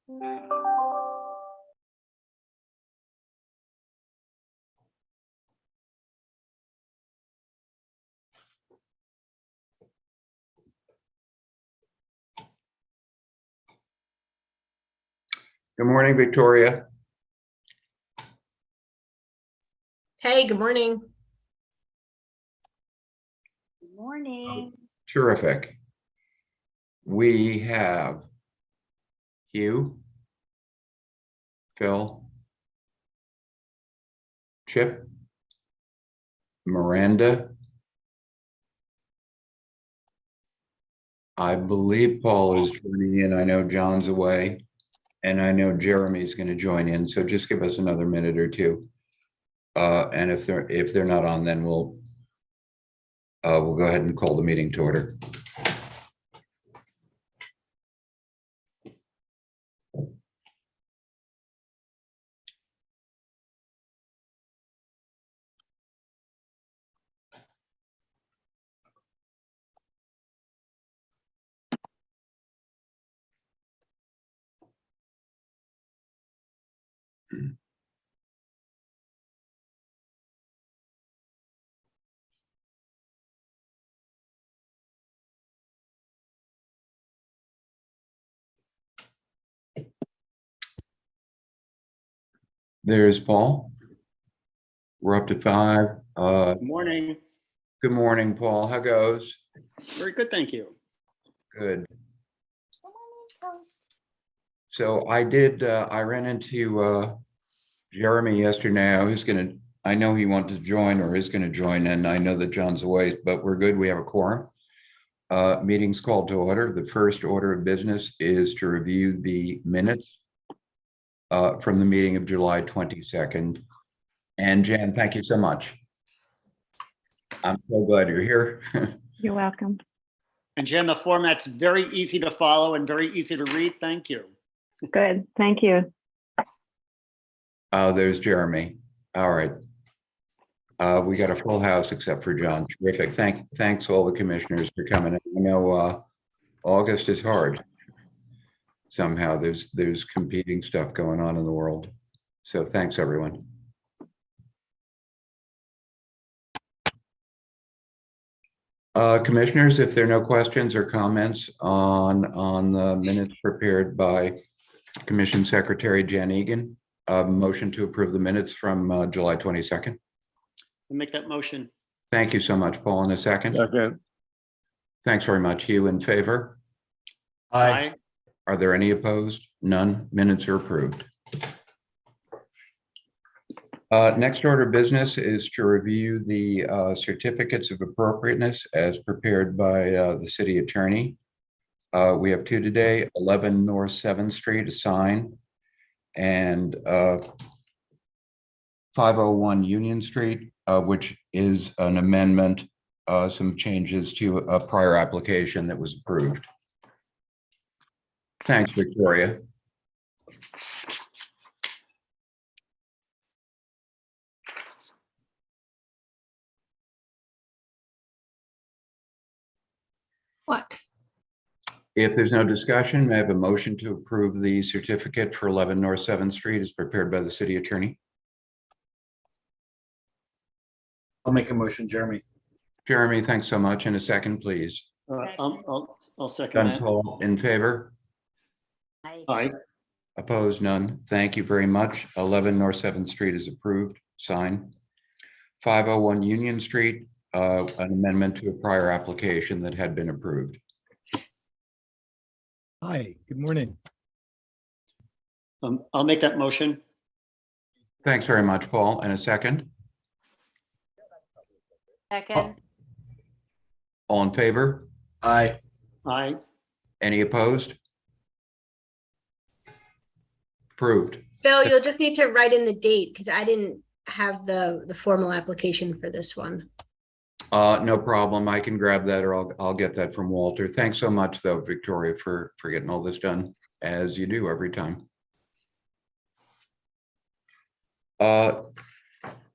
Good morning, Victoria. Hey, good morning. Good morning. Terrific. We have Hugh, Phil, Chip, Miranda. I believe Paul is joining in. I know John's away, and I know Jeremy's going to join in. So just give us another minute or two. And if they're not on, then we'll go ahead and call the meeting to order. There's Paul. We're up to 5. Good morning. Good morning, Paul. How goes? Very good, thank you. Good. Good morning, Toast. So I ran into Jeremy yesterday. I know he wanted to join or is going to join, and I know that John's away, but we're good. We have a quorum. Meeting's called to order. The first order of business is to review the minutes from the meeting of July 22nd. And Jan, thank you so much. I'm so glad you're here. You're welcome. And Jen, the format's very easy to follow and very easy to read. Thank you. Good. Thank you. There's Jeremy. All right. We got a full house except for John. Terrific. Thanks all the commissioners for coming. I know August is hard. Somehow there's competing stuff going on in the world. So thanks everyone. Commissioners, if there are no questions or comments on the minutes prepared by Commission Secretary Jan Egan, motion to approve the minutes from July 22nd. I'll make that motion. Thank you so much, Paul. In a second. Second. Thanks very much. Hugh, in favor? Aye. Are there any opposed? None. Minutes are approved. Next order of business is to review the certificates of appropriateness as prepared by the city attorney. We have 2 today, 11 North 7th Street, a sign, and 501 Union Street, which is an amendment, some changes to a prior application that was approved. Thanks, Victoria. What? If there's no discussion, may I have a motion to approve the certificate for 11 North 7th Street as prepared by the city attorney? I'll make a motion, Jeremy. Jeremy, thanks so much. In a second, please. I'll second Done, that. Paul, in favor? Aye. Opposed? None. Thank you very much. 11 North 7th Street is approved. Sign. 501 Union Street, an amendment to a prior application that had been approved. Hi, good morning. I'll make that motion. Thanks very much, Paul. And a second? Second. All in favor? Aye. Aye. Any opposed? Approved. Phil, you'll just need to write in the date because I didn't have the formal application for this one. No problem. I can grab that, or I'll get that from Walter. Thanks so much, though, Victoria, for getting all this done, as you do every time.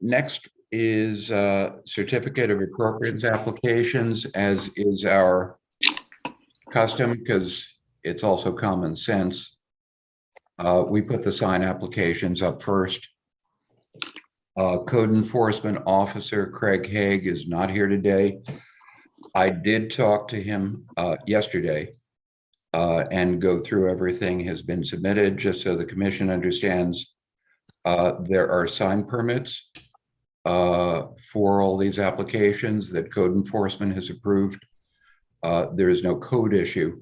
Next is certificate of appropriateness applications, as is our custom, because it's also common sense. We put the sign applications up first. Code Enforcement Officer Craig Haig is not here today. I did talk to him yesterday and go through everything has been submitted, just so the commission understands. There are sign permits for all these applications that code enforcement has approved. There is no code issue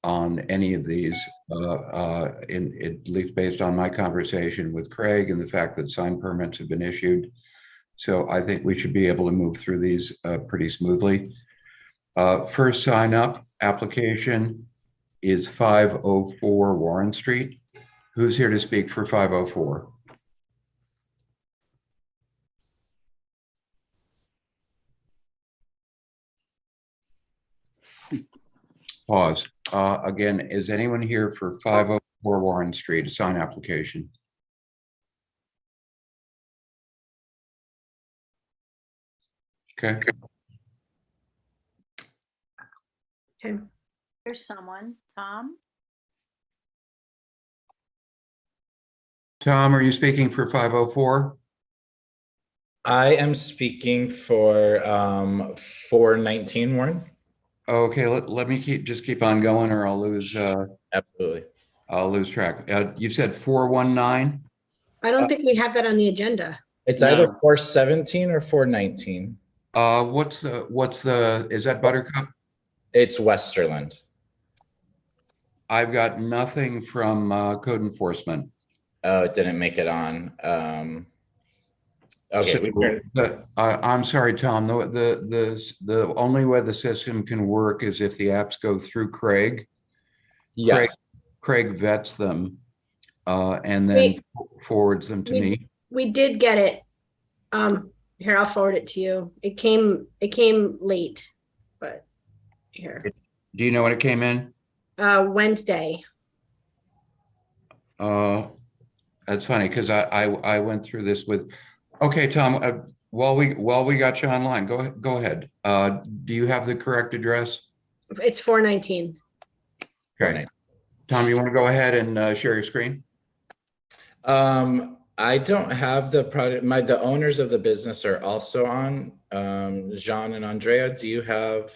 on any of these, at least based on my conversation with Craig and the fact that sign permits have been issued. So I think we should be able to move through these pretty smoothly. First sign up application is 504 Warren Street. Who's here to speak for 504? Pause. Again, is anyone here for 504 Warren Street, a sign application? Okay. Okay. There's someone, Tom. Tom, are you speaking for 504? I am speaking for 419 Warren. Okay, let me keep on going or Absolutely. I'll lose track. You said 419? I don't think we have that on the agenda. It's No. either 417 or 419. Is that Buttercup? It's Westerland. I've got nothing from code enforcement. Oh, it didn't make it on. Okay. I'm sorry, Tom. The only way the system can work is if the apps go through Craig. Yes. Craig vets them and then Wait. forwards them to me. We did get it. Here, I'll forward it to you. It came late, but here. Do you know when it came in? Wednesday. That's funny because I went through this with. Okay, Tom. While we got you online, go ahead. Do you have the correct address? It's 419. Okay, Tom, you want to go ahead and share your screen? I don't have the product. The owners of the business are also on. Jean and Andrea, do you have?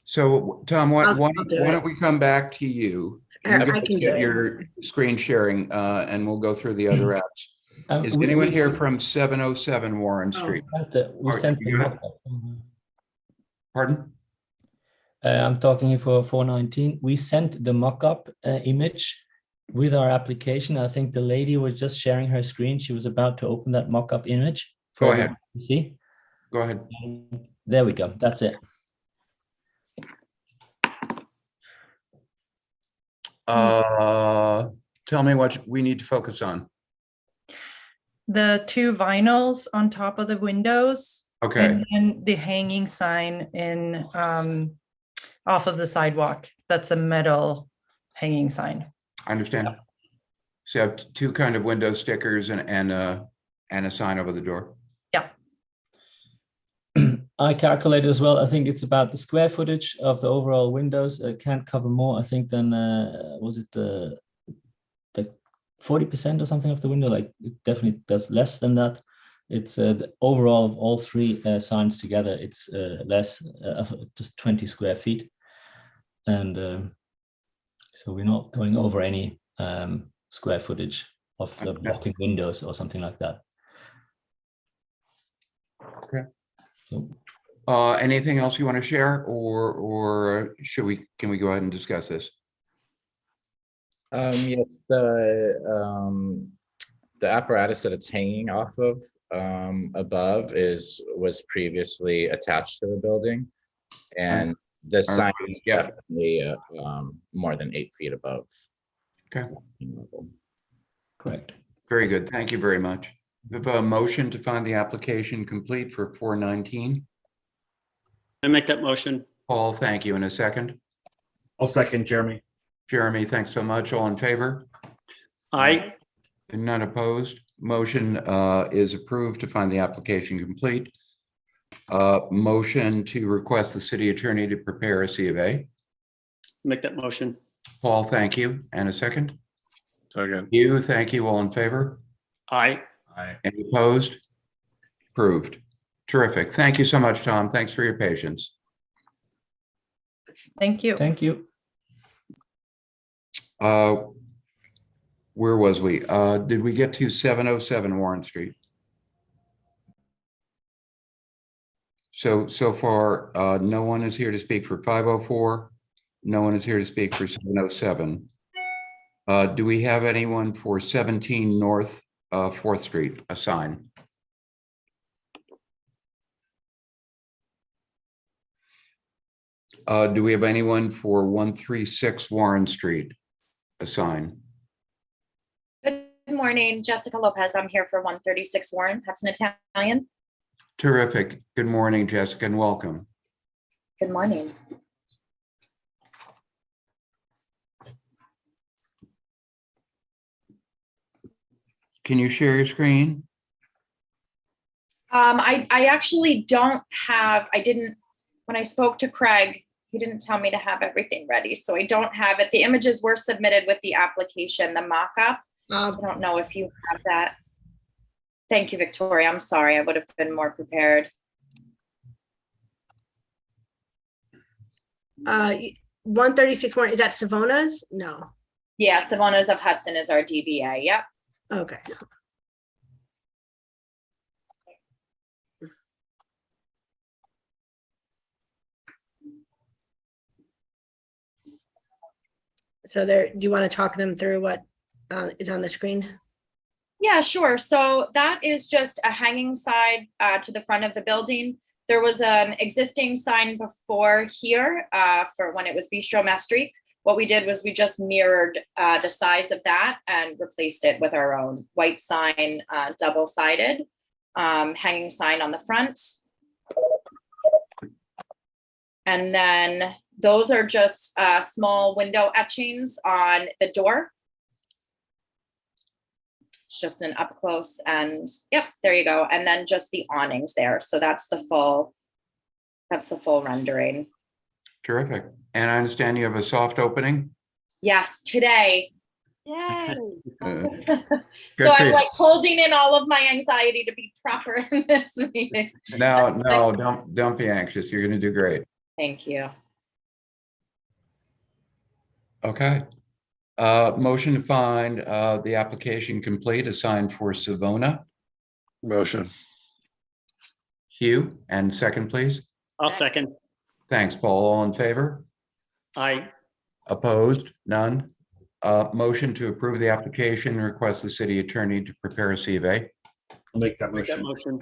So, Tom, why I'll do don't it. we come back to you? I You can do get it. your screen sharing, and we'll go through the other apps. Is anyone here from 707 Warren Street? We sent the you- mock-up. Pardon? I'm talking here for 419. We sent the mock-up image with our application. I think the lady was just sharing her screen. She was about to open that mock-up image. Go ahead. You see? Go ahead. There we go. That's it. Tell me what we need to focus on. The two vinyls on top of the windows. Okay, And then the hanging sign in off of the sidewalk. That's a metal hanging sign. I understand. So you have two kind of window stickers and a sign over the door. Yeah. I calculated as well. I think it's about the square footage of the overall windows. Can't cover more, I think, than was it the 40% or something of the window? Like it definitely does less than that. It's the overall of all three signs together. It's less, just 20 square feet, and so we're not going over any square footage of the blocking windows or something like that. Okay. So, Anything else you want to share, or can we go ahead and discuss this? Yes, the apparatus that it's hanging off of above was previously attached to the building, and the sign is Yeah. definitely more than 8 feet above. Okay. Level. correct. Very good. Thank you very much. We have a motion to find the application complete for 419. I make that motion. Paul, thank you. In a second. I'll second Jeremy. Jeremy, thanks so much. All in favor? Aye. And none opposed. Motion is approved to find the application complete. Motion to request the city attorney to prepare a C of A. Make that motion. Paul, thank you. And a second. Second. You, thank you. All in favor? Aye. Any opposed? Approved. Terrific. Thank you so much, Tom. Thanks for your patience. Thank you. Thank you. Where was we? Did we get to 707 Warren Street? So far, no one is here to speak for 504. No one is here to speak for 707. Do we have anyone for 17 North 4th Street, a sign? Do we have anyone for 136 Warren Street, a sign? Good morning, Jessica Lopez. I'm here for 136 Warren, Hudson Italian. Terrific. Good morning, Jessica, and welcome. Good morning. Can you share your screen? I actually don't have, when I spoke to Craig, he didn't tell me to have everything ready, so I don't have it. The images were submitted with the application, the mock-up. I don't know if you have that. Thank you, Victoria. I'm sorry. I would have been more prepared. 136 Warren, is that Savona's? No. Yeah, Savona's of Hudson is our DBA. Yep. Okay. So there, do you want to talk them through what is on the screen? Yeah, sure. So that is just a hanging sign to the front of the building. There was an existing sign before here for when it was Bistro Maastricht. What we did was we just mirrored the size of that and replaced it with our own white sign, double-sided hanging sign on the front. And then those are just small window etchings on the door. It's just an up close and yep, there you go. And then just the awnings there. So that's the full rendering. Terrific. And I understand you have a soft opening? Yes, today. Yay. Good So for I'm you. like holding in all of my anxiety to be proper in this meeting. No, don't be anxious. You're going to do great. Thank you. Okay. Motion to find the application complete, assigned for Savona. Motion. Hugh, and second, please. I'll second. Thanks, Paul. All in favor? Aye. Opposed? None. Motion to approve the application, request the city attorney to prepare a C of A. I'll make that Make that motion.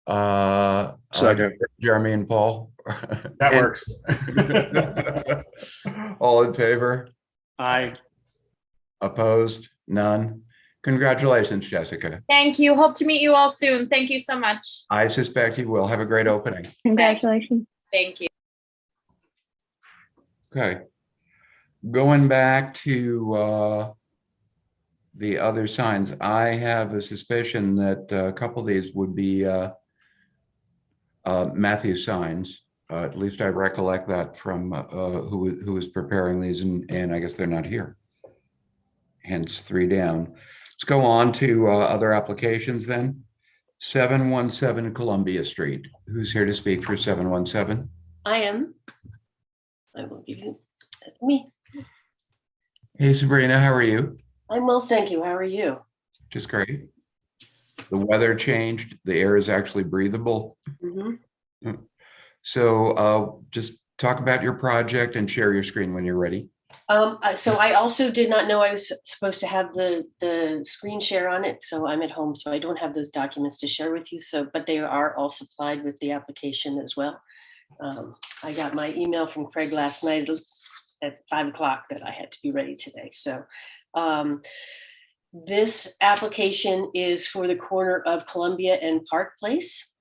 motion. Second. Jeremy and Paul. That works. All in favor? Aye. Opposed? None. Congratulations, Jessica. Thank you. Hope to meet you all soon. Thank you so much. I suspect you will. Have a great opening. Congratulations. Thank you. Okay. Going back to the other signs, I have a suspicion that a couple of these would be Matthew's signs. At least I recollect that from who was preparing these, and I guess they're not here. Hence 3 down. Let's go on to other applications then. 717 Columbia Street. Who's here to speak for 717? I am. I will give you, that's me. Hey, Sabrina, how are you? I'm well, thank you. How are you? Just great. The weather changed. The air is actually breathable. Mhm. So just talk about your project and share your screen when you're ready. So I also did not know I was supposed to have the screen share on it. So I'm at home, so I don't have those documents to share with you. So, but they are all supplied with the application as well. I got my email from Craig last night at 5 o'clock that I had to be ready today. So this application is for the corner of Columbia and Park Place.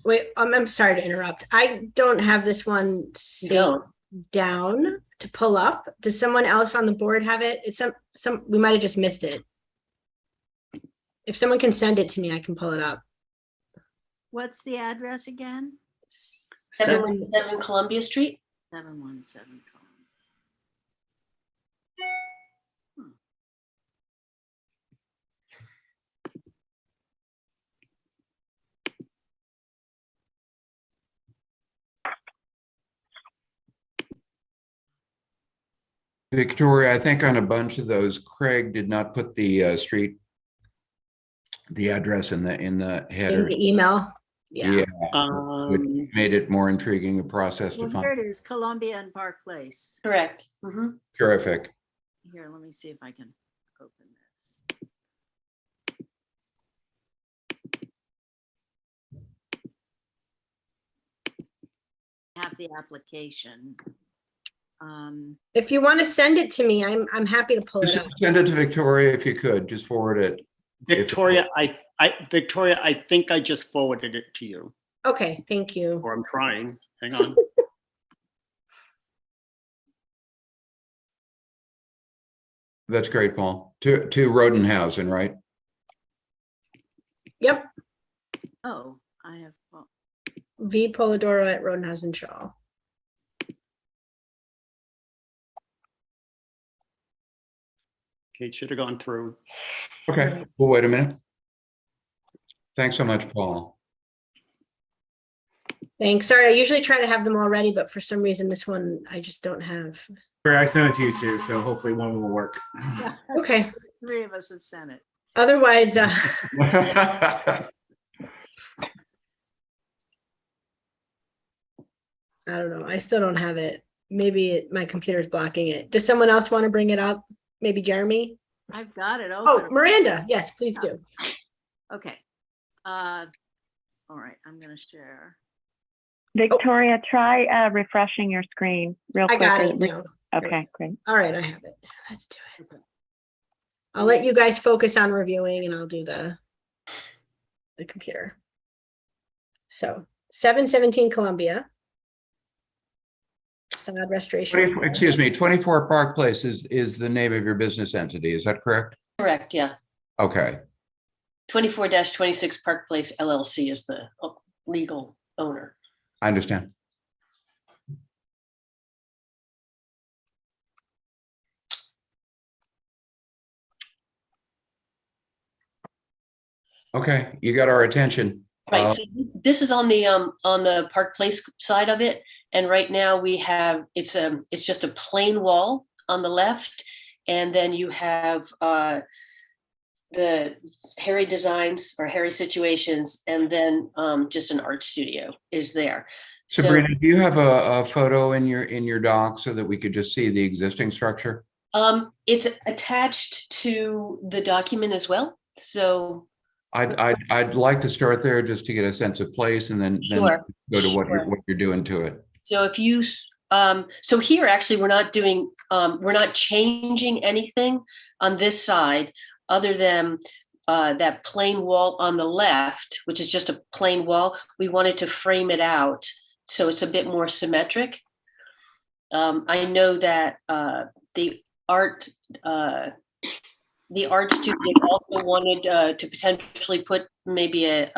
Wait, I'm sorry to interrupt. I don't have this one saved don't? down to pull up. Does someone else on the board have it? It's some we might have just missed it. If someone can send it to me, I can pull it up. What's the address again? 717 Columbia Street. 717. Victoria, I think on a bunch of those, Craig did not put the street, the address in the In headers. the email. Yeah. Which made it more intriguing a process to Well, find. here it is, Columbia and Park Place. Correct. Mhm. Terrific. Here, let me see if I can open this. Have the application. If you want to send it to me, I'm happy to pull it up. Send it to Victoria if you could, just forward it. Victoria, Victoria, I think I just forwarded it to you, Okay, thank you. or I'm trying. Hang on. That's great, Paul. To Rodenhausen, right? Yep. Oh, I have, well, V Polidoro at Rodenhausen Shaw. Okay, it should have gone through. Okay, well, wait a minute. Thanks so much, Paul. Thanks. Sorry, I usually try to have them all ready, but for some reason this one I just don't have. I sent it to you too, so hopefully one will work. Okay. 3 of us have sent it. Otherwise, I don't know. I still don't have it. Maybe my computer's blocking it. Does someone else want to bring it up? Maybe Jeremy? I've got it Oh, open. Miranda. Yes, please do. Okay. All right, I'm gonna share. Victoria, try refreshing your screen real I quick. got it now. Okay, great. All right, I have it. Let's do it. I'll let you guys focus on reviewing and I'll do the computer. So 717 Columbia. Facade restoration. Excuse me, 24 Park Place is the name of your business entity, is that correct? Correct, yeah. Okay, 24-26 Park Place LLC is the legal owner. I understand. Okay, you got our attention. Right, so this is on the Park Place side of it, and right now we have it's just a plain wall on the left, and then you have the Harry Designs or Harry Situations, and then just an art studio is there. Sabrina, do you have a photo in your doc so that we could just see the existing structure? It's attached to the document as well, so. I'd like to start there just to get a sense of place and then Sure, go to what sure. you're doing to it. So if you, so here actually we're not changing anything on this side other than that plain wall on the left, which is just a plain wall. We wanted to frame it out so it's a bit more symmetric. I know that the art studio also wanted to potentially put maybe a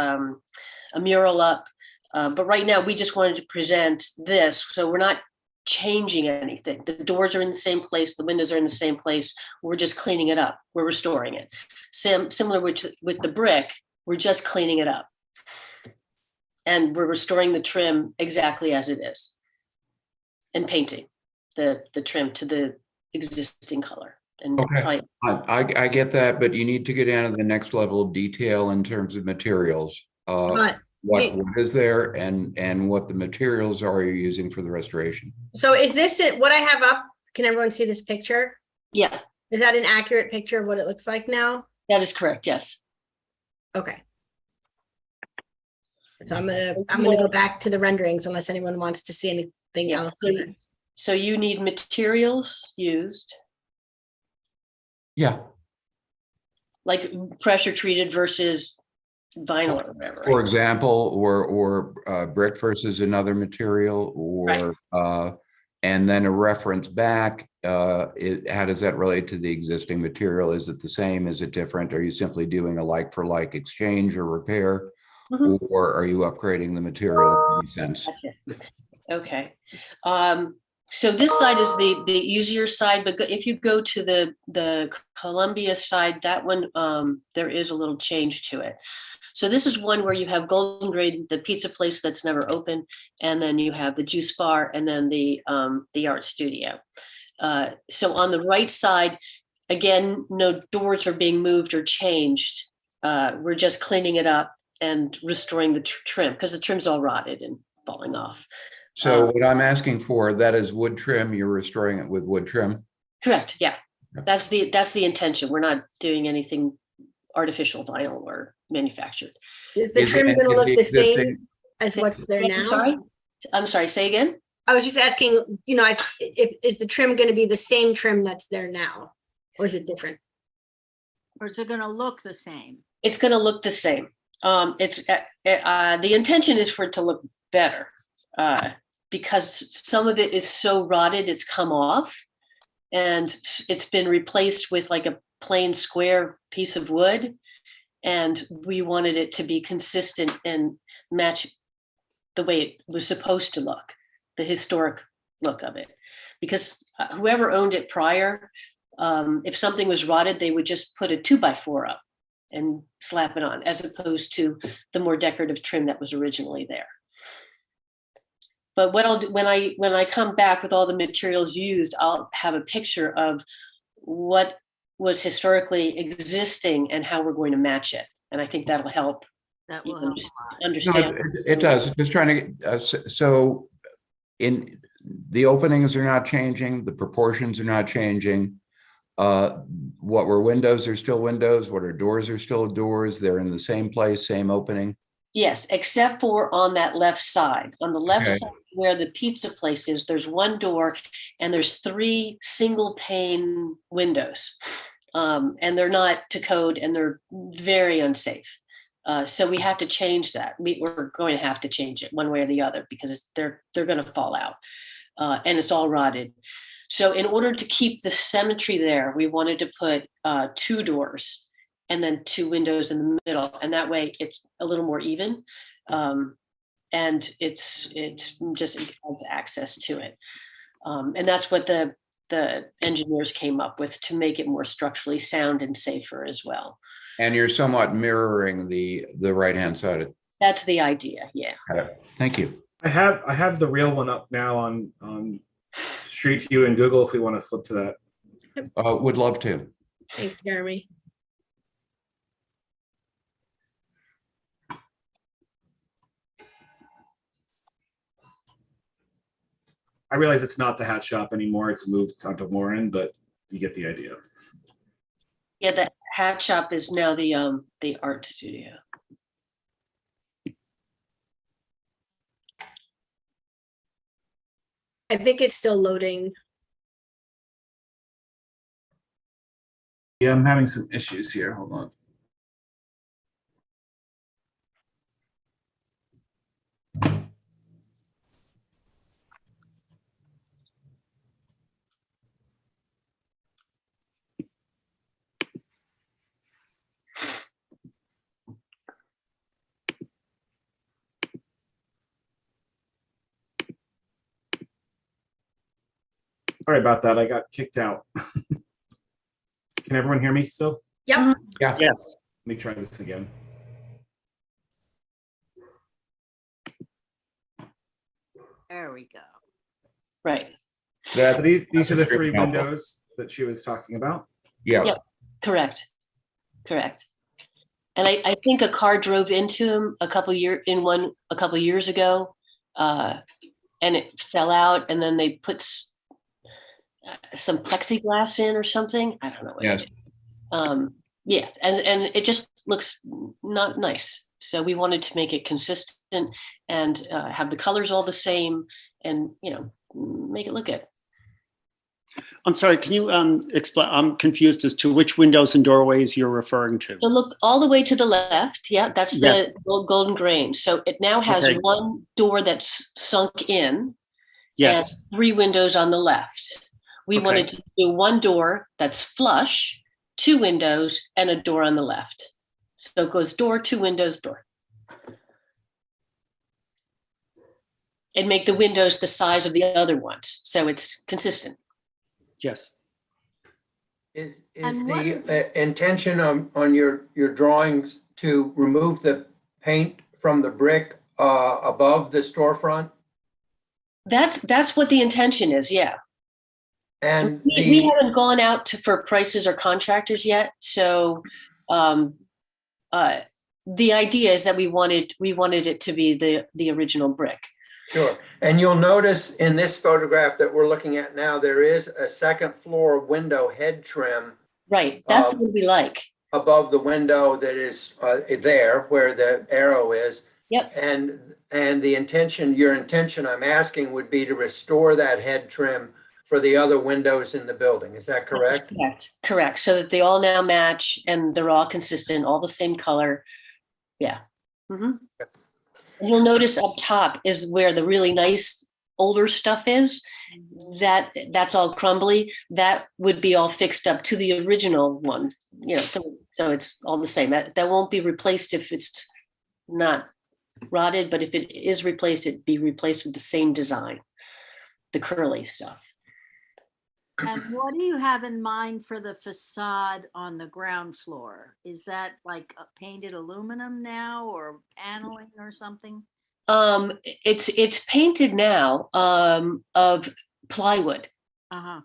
mural up. But right now we just wanted to present this. So we're not changing anything. The doors are in the same place. The windows are in the same place. We're just cleaning it up. We're restoring it. Similar with the brick, we're just cleaning it up. And we're restoring the trim exactly as it is. And painting the trim to the existing color. And Okay, I get that, but you need to get down to the next level of detail in terms of materials. What is there and what the materials are you're using for the restoration. So is this it? What I have up? Can everyone see this picture? yeah, Is that an accurate picture of what it looks like now? that is correct. Yes. Okay. So I'm gonna go back to the renderings unless anyone wants to see anything Yeah, else. so you need materials used, Yeah, like pressure treated versus vinyl or whatever. for Right? example, or brick versus another material, or and then a reference back. How does that relate to the existing material? Is it the same? Is it different? Are you simply doing a like for like exchange or repair, or are you upgrading the material in any sense? Gotcha. Okay. So this side is the easier side, but if you go to the Columbia side, that one there is a little change to it. So this is one where you have Golden Grade, the pizza place that's never open, and then you have the juice bar, and then the art studio. So on the right side, again, no doors are being moved or changed. We're just cleaning it up and restoring the trim because the trim's all rotted and falling off. So what I'm asking for, that is wood trim. You're restoring it with wood trim. Correct. Yeah, that's the intention. We're not doing anything artificial vinyl or manufactured. Is the Is trim it- going to is look the the same existing- as what's there now? I'm sorry, say again? I was just asking, you know, if is the trim going to be the same trim that's there now, or is it different? Or is it gonna look the same? It's going to look the same. The intention is for it to look better because some of it is so rotted, it's come off and it's been replaced with like a plain square piece of wood. And we wanted it to be consistent and match the way it was supposed to look, the historic look of it. Because whoever owned it prior, if something was rotted, they would just put a 2x4 up and slap it on, as opposed to the more decorative trim that was originally there. But what I'll do when I come back with all the materials used, I'll have a picture of what was historically existing and how we're going to match it. And I think that'll help That you will help a lot. No, understand. it does. Just trying to get, so in the openings are not changing, the proportions are not changing. What were windows are still windows. What are doors are still doors. They're in the same place, same opening. Yes, except for on that left side. On the left Okay. side where the pizza place is, there's one door and there's 3 single pane windows. And they're not to code and they're very unsafe. So we have to change that. We're going to have to change it one way or the other because they're going to fall out and it's all rotted. So in order to keep the symmetry there, we wanted to put 2 doors and then 2 windows in the middle. And that way it's a little more even. And it just adds access to it. And that's what the engineers came up with to make it more structurally sound and safer as well. And you're somewhat mirroring the right-hand side of. That's the idea. Yeah. Thank you. I have the real one up now on Street View and Google if we want to flip to that. Would love to. Thanks, Jeremy. I realize it's not the hat shop anymore. It's moved onto Warren, but you get the idea. Yeah, the hat shop is now the art studio. I think it's still loading. Yeah, I'm having some issues here. Hold on. Sorry about that. I got kicked out. Can everyone hear me still? Yep. Yeah. Yes. Let me try this again. There we go. Right. So these are the 3 helpful. windows that she was talking about. Yeah. Yep. Correct. And I think a car drove into him a couple years ago, and it fell out. And then they put some plexiglass in or something. I don't know. Yes. Yes, and it just looks not nice. So we wanted to make it consistent and have the colors all the same, and make it look good. I'm sorry, can you explain? I'm confused as to which windows and doorways you're referring to. So look all the way to the left. Yeah, that's Yes. the golden grain. So it now has Okay. one door that's sunk in Yes, and 3 windows on the left. We Okay. wanted to do one door that's flush, 2 windows, and a door on the left. So it goes door, 2 windows, door. And make the windows the size of the other ones, so it's consistent. yes. Is And what is- the intention on your drawings to remove the paint from the brick above the storefront? That's what the intention is, yeah. And We haven't gone out for prices or contractors yet. So the idea is that we wanted it to be the original brick. Sure. And you'll notice in this photograph that we're looking at now, there is a second floor window head trim. Right. That's the one we like. Above the window that is there where the arrow is. Yep. And your intention I'm asking would be to restore that head trim for the other windows in the building. Is that correct? Correct. So that they all now match and they're all consistent, all the same color. Yeah. And you'll notice up top is where the really nice older stuff is. That's all crumbly. That would be all fixed up to the original one. So it's all the same. That won't be replaced if it's not rotted, but if it is replaced, it'd be replaced with the same design, the curly stuff. And what do you have in mind for the facade on the ground floor? Is that like a painted aluminum now or paneling or something? It's painted now of plywood. And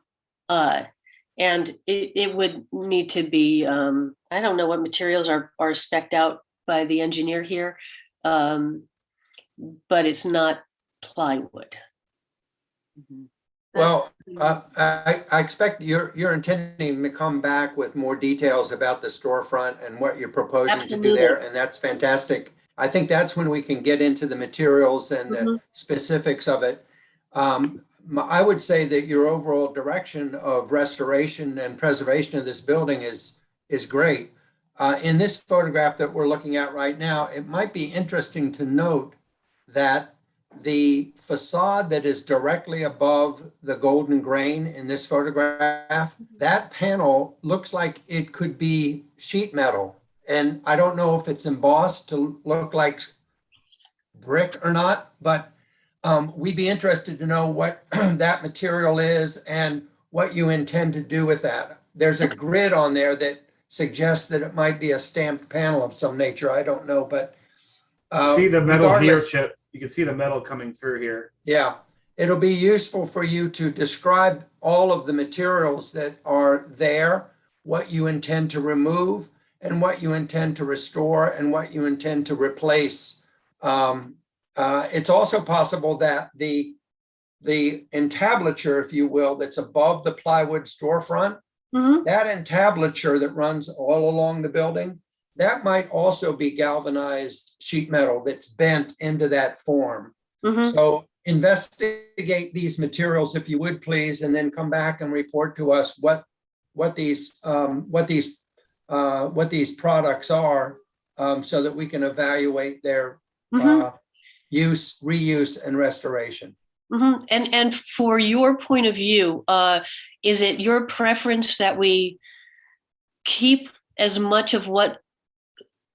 it would need to be, I don't know what materials are spec'd out by the engineer here, but it's not plywood. Well, I expect you're intending to come back with more details about the storefront and what you're proposing to do there, and that's fantastic. I think that's when we can get into the materials and the specifics of it. I would say that your overall direction of restoration and preservation of this building is great. In this photograph that we're looking at right now, it might be interesting to note that the facade that is directly above the golden grain in this photograph, that panel looks like it could be sheet metal. And I don't know if it's embossed to look like brick or not, but we'd be interested to know what that material is and what you intend to do with that. There's a grid on there that suggests that it might be a stamped panel of some nature. I don't know, but see the metal here, Chip. You can see the metal coming through here. Yeah, it'll be useful for you to describe all of the materials that are there, what you intend to remove, and what you intend to restore, and what you intend to replace. It's also possible that the entablature, if you will, that's above the plywood storefront, that entablature that runs all along the building, that might also be galvanized sheet metal that's bent into that form. So investigate these materials, if you would please, and then come back and report to us what these products are, so that we can evaluate their use, reuse, and restoration. And for your point of view, is it your preference that we keep as much of what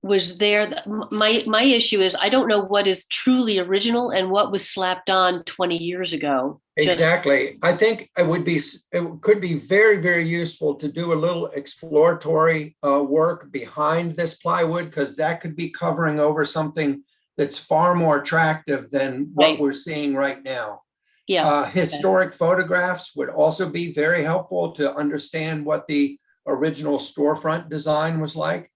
was there? My issue is I don't know what is truly original and what was slapped on 20 years ago. Exactly. I think it could be very, very useful to do a little exploratory work behind this plywood, because that could be covering over something that's far more attractive than what we're seeing right now. Historic photographs would also be very helpful to understand what the original storefront design was like.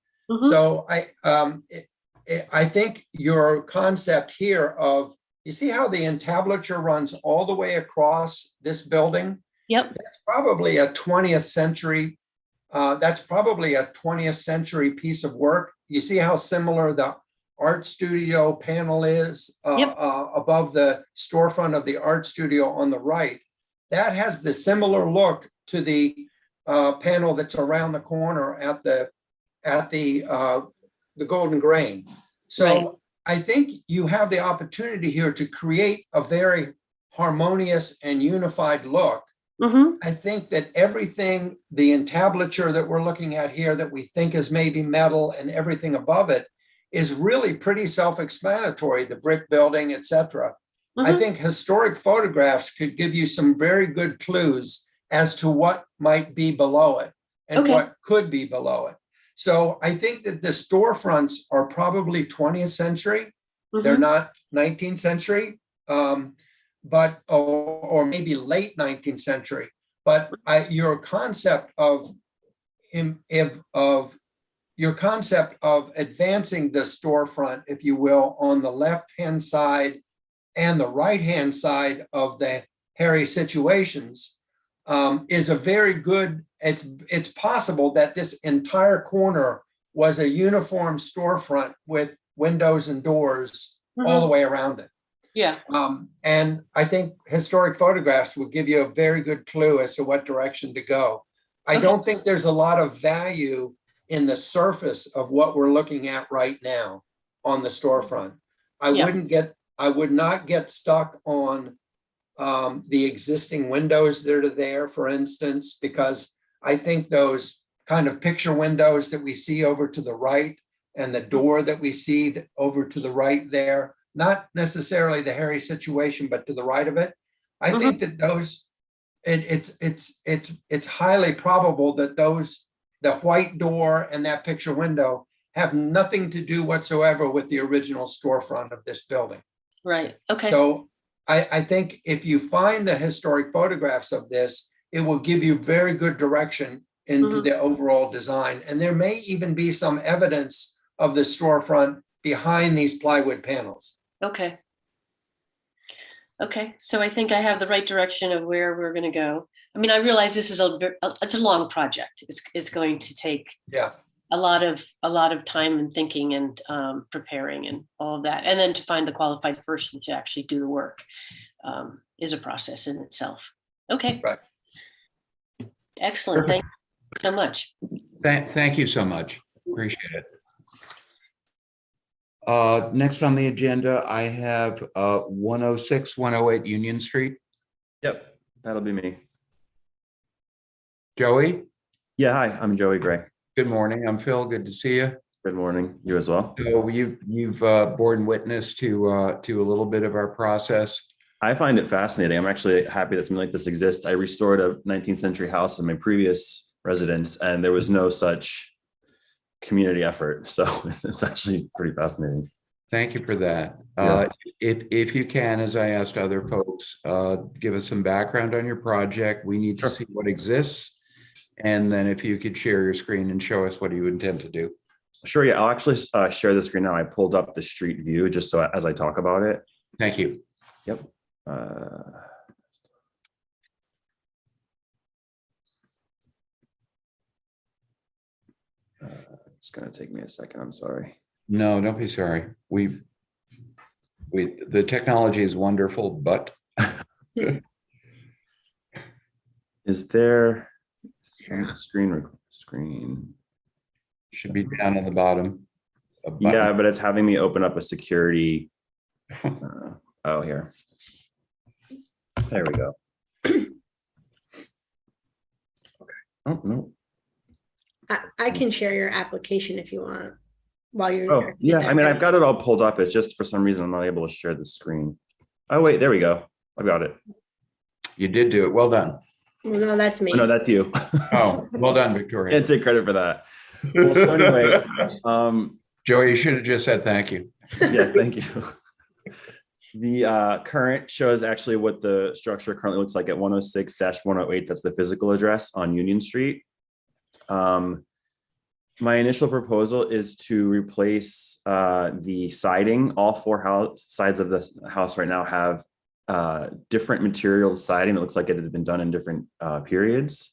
So I think your concept here of, you see how the entablature runs all the way across this building? That's probably a 20th century. That's probably a 20th century piece of work. You see how similar the art studio panel is above the storefront of the art studio on the right. That has the similar look to the panel that's around the corner at the golden grain. So I think you have the opportunity here to create a very harmonious and unified look. I think that everything, the entablature that we're looking at here that we think is maybe metal and everything above it, is really pretty self-explanatory, the brick building, etc. I think historic photographs could give you some very good clues as to what might be below it and what could be below it. So I think that the storefronts are probably 20th century. They're not 19th century, or maybe late 19th century. but your concept of your concept of advancing the storefront, if you will, on the left-hand side and the right-hand side of the hairy situations is a very good, it's possible that this entire corner was a uniform storefront with windows and doors all the way around it. Yeah. And I think historic photographs will give you a very good clue as to what direction to go. I don't think there's a lot of value in the surface of what we're looking at right now on the storefront. I would not get stuck on the existing windows that are there, for instance, because I think those kind of picture windows that we see over to the right and the door that we see over to the right there, not necessarily the hairy situation, but to the right of it. I think that those, it's highly probable that the white door and that picture window have nothing to do whatsoever with the original storefront of this building. Right. Okay. So I think if you find the historic photographs of this, it will give you very good direction into the overall design. And there may even be some evidence of the storefront behind these plywood panels. Okay. Okay. So I think I have the right direction of where we're going to go. I mean, I realize this is it's a long project. It's going to take a lot of time and thinking and preparing and all of that. And then to find the qualified person to actually do the work is a process in itself. Okay. Right. Excellent. Thank you so much. Thank you so much. Appreciate it. Next on the agenda, I have 106, 108 Union Street. Yep, that'll be me. Joey? Yeah, hi, I'm Joey Gray. Good morning. I'm Phil. Good to see you. Good morning. You as well. So you've borne witness to a little bit of our process. I find it fascinating. I'm actually happy that something like this exists. I restored a 19th century house in my previous residence, and there was no such community effort. So it's actually pretty fascinating. Thank you for that. Yeah. If you can, as I asked other folks, give us some background on your project. We need to see what exists. And then if you could share your screen and show us what you intend to do. Sure. Yeah, I'll actually share the screen now. I pulled up the street view just so as I talk about it. Thank you. Yep. It's going to take me a second. I'm sorry. No, don't be sorry. The technology is wonderful, but is there some screen should be down on the bottom. Yeah, but it's having me open up a security. Oh, here. There we go. Okay. Oh, no. I can share your application if you want while you're Oh, there. yeah. I mean, I've got it all pulled up. It's just for some reason I'm not able to share the screen. Oh, wait, there we go. I've got it. You did do it. Well done. Well, no, that's me. Oh, no, that's you. Oh, well done, Victoria. Can't take credit for that. Well, so anyway, Joey, you should have just said thank you. Yes, thank you. The current shows actually what the structure currently looks like at 106-108. That's the physical address on Union Street. My initial proposal is to replace the siding. All four sides of the house right now have different material siding that looks like it had been done in different periods,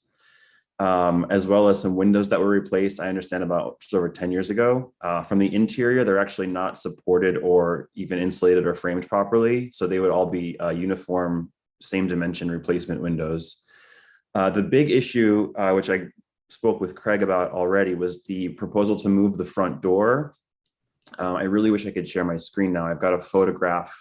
as well as some windows that were replaced, I understand, about just over 10 years ago. From the interior, they're actually not supported or even insulated or framed properly. So they would all be uniform, same dimension replacement windows. The big issue, which I spoke with Craig about already, was the proposal to move the front door. I really wish I could share my screen now. I've got a photograph.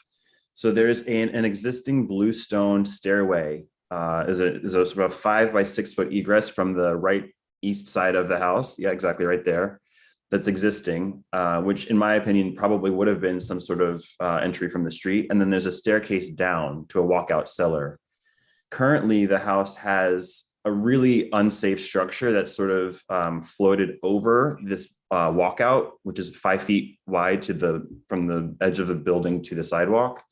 So there's an existing bluestone stairway. Is a sort of 5 by 6 foot egress from the right east side of the house. Yeah, exactly right there. That's existing, which in my opinion probably would have been some sort of entry from the street. And then there's a staircase down to a walkout cellar. Currently, the house has a really unsafe structure that's sort of floated over this walkout, which is 5 feet wide from the edge of the building to the sidewalk.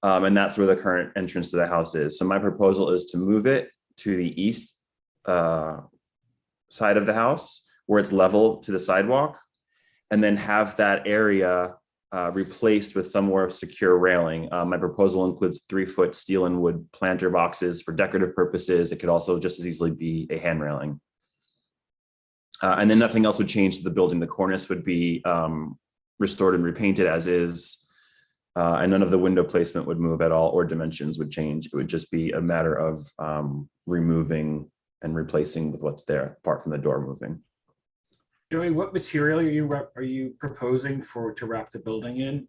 And that's where the current entrance to the house is. So my proposal is to move it to the east side of the house where it's level to the sidewalk, and then have that area replaced with some more secure railing. My proposal includes 3-foot steel and wood planter boxes for decorative purposes. It could also just as easily be a hand railing. And then nothing else would change to the building. The cornice would be restored and repainted as is. And none of the window placement would move at all, or dimensions would change. It would just be a matter of removing and replacing with what's there, apart from the door moving. Joey, what material are you proposing to wrap the building in?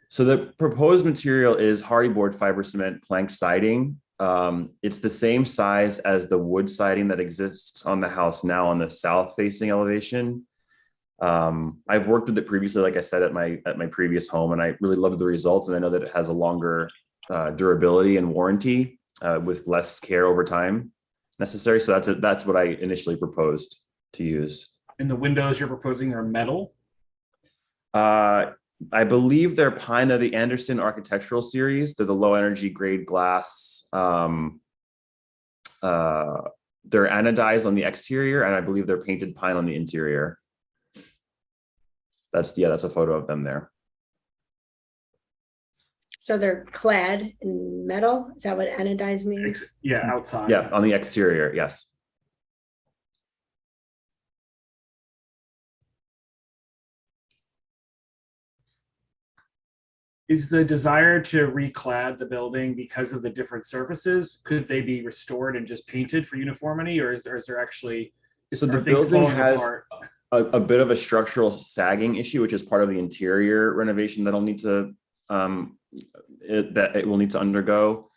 So the proposed material is hardy board fiber cement plank siding. It's the same size as the wood siding that exists on the house now on the south facing elevation. I've worked with it previously, like I said, at my previous home, and I really love the results. And I know that it has a longer durability and warranty with less care over time necessary. So that's what I initially proposed to use. And the windows you're proposing are metal? I believe they're pine. They're the Anderson Architectural Series. They're the low energy grade glass. They're anodized on the exterior, and I believe they're painted pine on the interior. That's a photo of them there. So they're clad in metal? Is that what anodized means? Yeah, outside. Yeah, on the exterior, yes. Is the desire to reclad the building because of the different surfaces? Could they be restored and just painted for uniformity, or is there actually? So the building has a bit of a structural sagging issue, which is part of the interior renovation that'll need to it will need to undergo.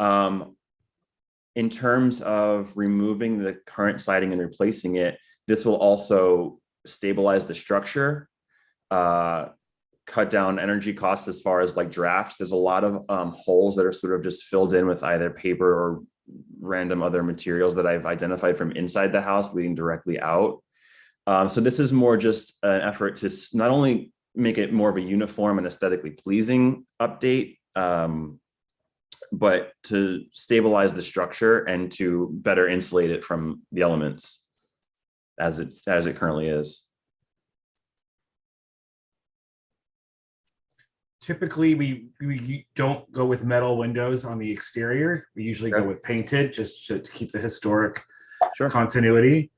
In terms of removing the current siding and replacing it, this will also stabilize the structure, cut down energy costs as far as like draft. There's a lot of holes that are sort of just filled in with either paper or random other materials that I've identified from inside the house leading directly out. So this is more just an effort to not only make it more of a uniform and aesthetically pleasing update, but to stabilize the structure and to better insulate it from the elements as it currently is. Typically, we don't go with metal windows on the exterior. We usually go with painted, just to keep the historic continuity.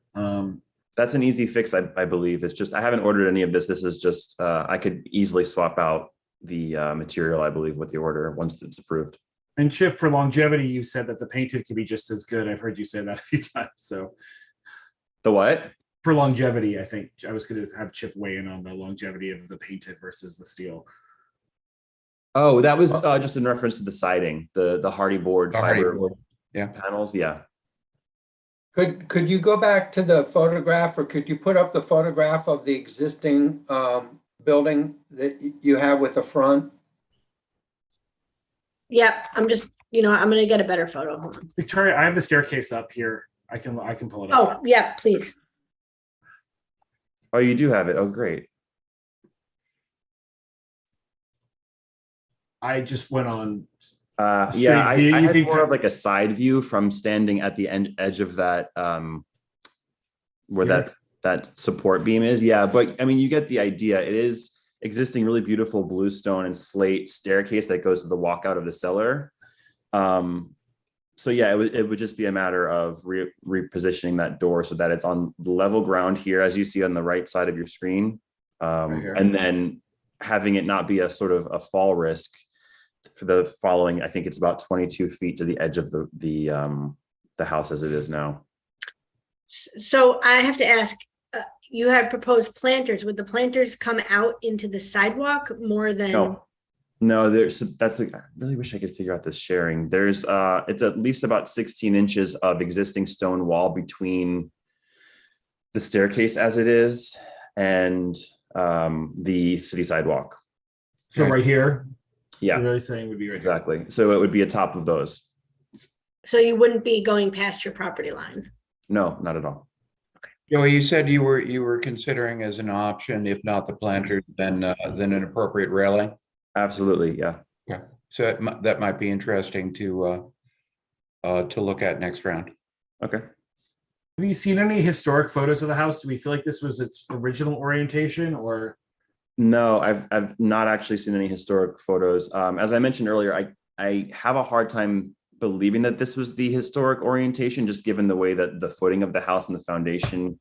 That's an easy fix, I believe. It's just I haven't ordered any of this. This is just I could easily swap out the material, I believe, with the order once it's approved. And Chip, for longevity, you said that the painted could be just as good. I've heard you say that a few times. So the what? For longevity, I think I was going to have Chip weigh in on the longevity of the painted versus the steel. Oh, that was just in reference to the siding, the hardy board fiber panels. Yeah. Could you go back to the photograph, or could you put up the photograph of the existing building that you have with the front? Yep, I'm just, I'm gonna get a better photo. Hold on. Victoria, I have the staircase up here. I can pull it up. Oh, yeah, please. Oh, you do have it. Oh, great. I just went on. Yeah, I had more of like a side view from standing at the edge of that, where that support beam is. Yeah, but I mean, you get the idea. It is existing really beautiful bluestone and slate staircase that goes to the walkout of the cellar. So yeah, it would just be a matter of repositioning that door so that it's on level ground here, as you see on the right side of your screen, and then having it not be a sort of a fall risk for the following. I think it's about 22 feet to the edge of the house as it is now. So I have to ask, you had proposed planters. Would the planters come out into the sidewalk more than? No, I really wish I could figure out this sharing. There's it's at least about 16 inches of existing stone wall between the staircase as it is and the city sidewalk. So right here? Yeah. You're really saying would be right exactly here. So it would be atop of those. So you wouldn't be going past your property line? No, not at all. Joey, you said you were considering as an option, if not the planters, then an appropriate railing. Absolutely, yeah. Yeah. So that might be interesting to to look at next round. Okay. Have you seen any historic photos of the house? Do we feel like this was its original orientation, or? No, I've not actually seen any historic photos. As I mentioned earlier, I have a hard time believing that this was the historic orientation, just given the way that the footing of the house and the foundation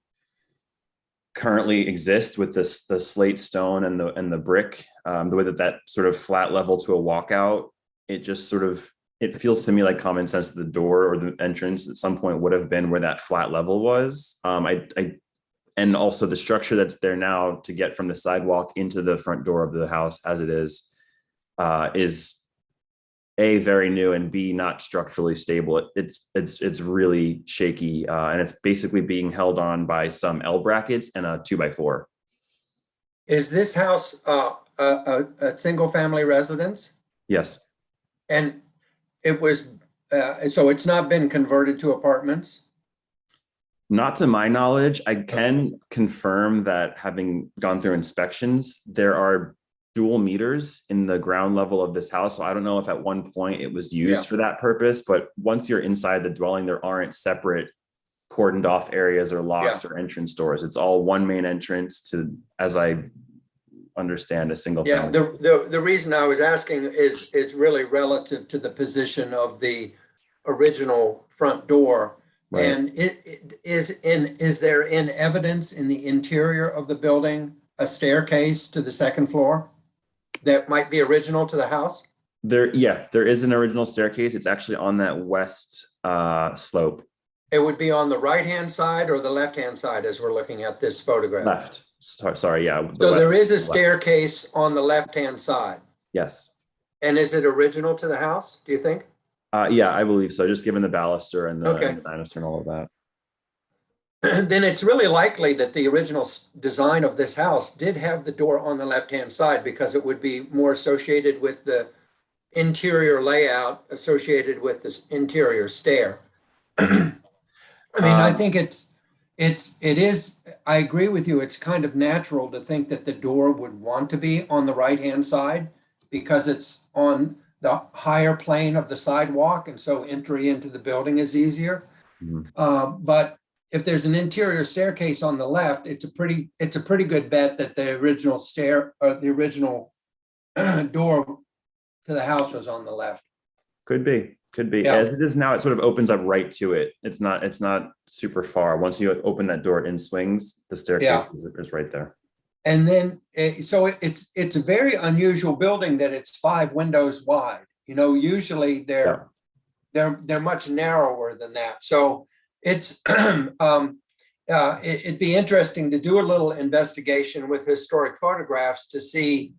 currently exist with this the slate stone and the brick. The way that sort of flat level to a walkout, it just sort of, it feels to me like common sense that the door or the entrance at some point would have been where that flat level was. And also the structure that's there now to get from the sidewalk into the front door of the house as it is A, very new, and B, not structurally stable. It's really shaky, and it's basically being held on by some L brackets and a 2x4. Is this house a single family residence? Yes. And it was, so it's not been converted to apartments? Not to my knowledge. I can confirm that having gone through inspections, there are dual meters in the ground level of this house. So I don't know if at one point it was used for that purpose, but once you're inside the dwelling, there aren't separate cordoned off areas or locks or entrance doors. It's all one main entrance to, as I understand, a single family. The reason I was asking is really relative to the position of the original front door. Right. And is there in evidence in the interior of the building a staircase to the second floor that might be original to the house? There is an original staircase. It's actually on that west slope. It would be on the right-hand side or the left-hand side as we're looking at this photograph? Left. Sorry, yeah. So there is a staircase on the left-hand side? Yes. And is it original to the house, do you think? Yeah, I believe so, just given the baluster and the banister and all of that. Then it's really likely that the original design of this house did have the door on the left-hand side, because it would be more associated with the interior layout associated with this interior stair. I mean, I think it is, I agree with you. It's kind of natural to think that the door would want to be on the right-hand side because it's on the higher plane of the sidewalk. And so entry into the building is easier. Mm-hmm. But if there's an interior staircase on the left, it's a pretty good bet that the original door to the house was on the left. Could be. Yeah. As it is now, it sort of opens up right to it. It's not super far. Once you open that door in swings, the staircase is right there. And then, so it's a very unusual building that it's 5 windows wide. You know, usually they're much narrower than that. So it's it'd be interesting to do a little investigation with historic photographs to see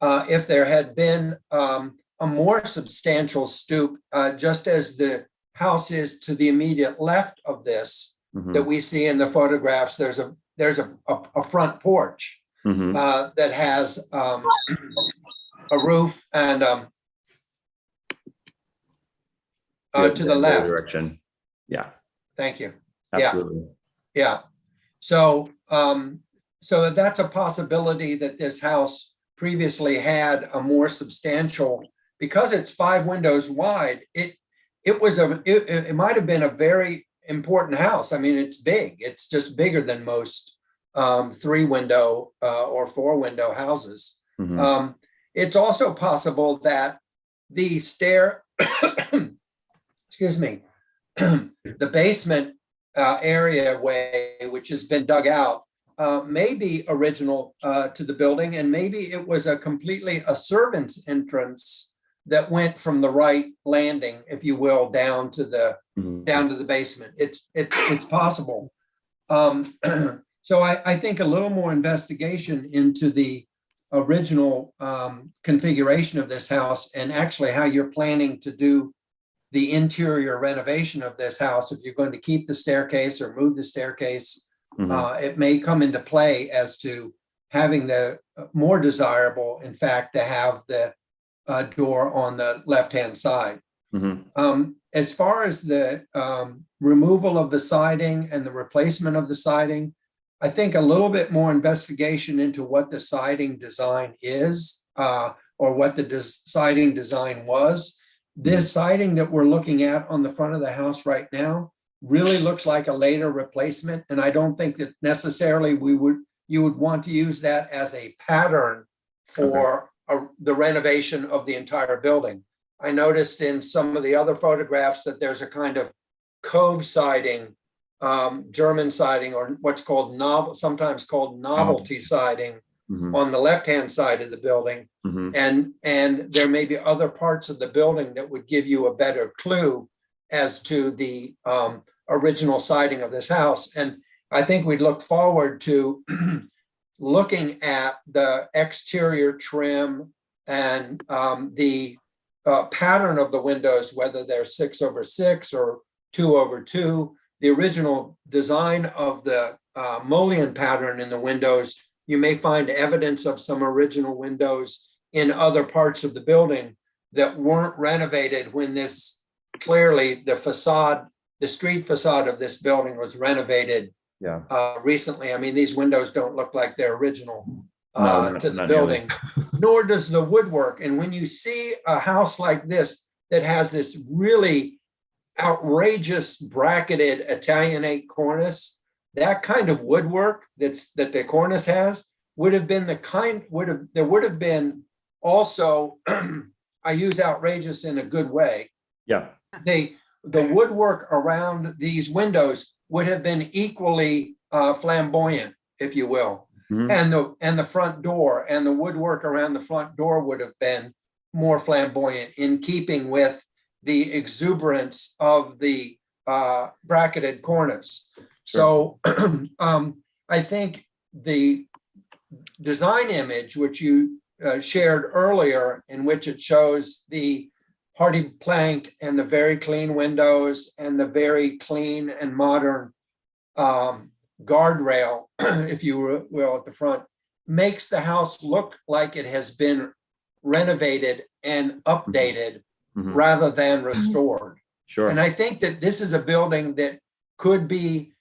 if there had been a more substantial stoop, just as the house is to the immediate left of this, that we see in the photographs. There's a front porch that has a roof and to the left direction. Yeah. Thank you. Absolutely. Yeah. So so that's a possibility that this house previously had a more substantial, because it's 5 windows wide, it might have been a very important house. I mean, it's big. It's just bigger than most 3-window or 4-window houses. It's also possible that the excuse me, the basement area way, which has been dug out, may be original to the building, and maybe it was a servant's entrance that went from the right landing, if you will, down to the basement. It's possible. So I think a little more investigation into the original configuration of this house, and actually how you're planning to do the interior renovation of this house, if you're going to keep the staircase or move the staircase, it may come into play as to having the more desirable, in fact, to have the door on the left-hand side. As far as the removal of the siding and the replacement of the siding, I think a little bit more investigation into what the siding design is, or what the siding design was, This siding that we're looking at on the front of the house right now really looks like a later replacement. And I don't think that necessarily you would want to use that as a pattern for the renovation of the entire building. I noticed in some of the other photographs that there's a kind of cove siding, German siding, or what's called sometimes called novelty siding on the left-hand side of the building. And there may be other parts of the building that would give you a better clue as to the original siding of this house. And I think we'd look forward to looking at the exterior trim and the pattern of the windows, whether they're 6/6 or 2/2. The original design of the mullion pattern in the windows, you may find evidence of some original windows in other parts of the building that weren't renovated when this, clearly the facade, the street facade of this building was renovated recently. I mean, these windows don't look like they're original to the building, nor does the woodwork. And when you see a house like this that has this really outrageous bracketed Italianate cornice, that kind of woodwork that the cornice has would have been there would have been also, I use outrageous in a good way. Yeah. The woodwork around these windows would have been equally flamboyant, if you will. And the front door and the woodwork around the front door would have been more flamboyant, in keeping with the exuberance of the bracketed cornice. So I think the design image, which you shared earlier, in which it shows the hardy plank and the very clean windows and the very clean and modern guardrail, if you will, at the front, makes the house look like it has been renovated and updated rather than restored. Sure. And I think that this is a building that could be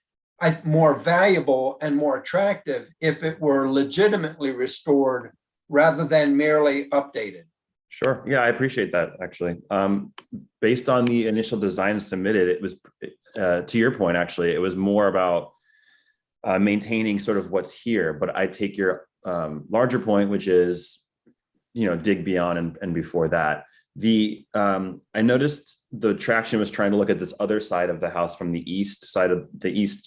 more valuable and more attractive if it were legitimately restored rather than merely updated. Sure. Yeah, I appreciate that, actually. Based on the initial design submitted, it was, to your point, actually, it was more about maintaining sort of what's here. But I take your larger point, which is, dig beyond and before that. I noticed the attraction was trying to look at this other side of the house from the east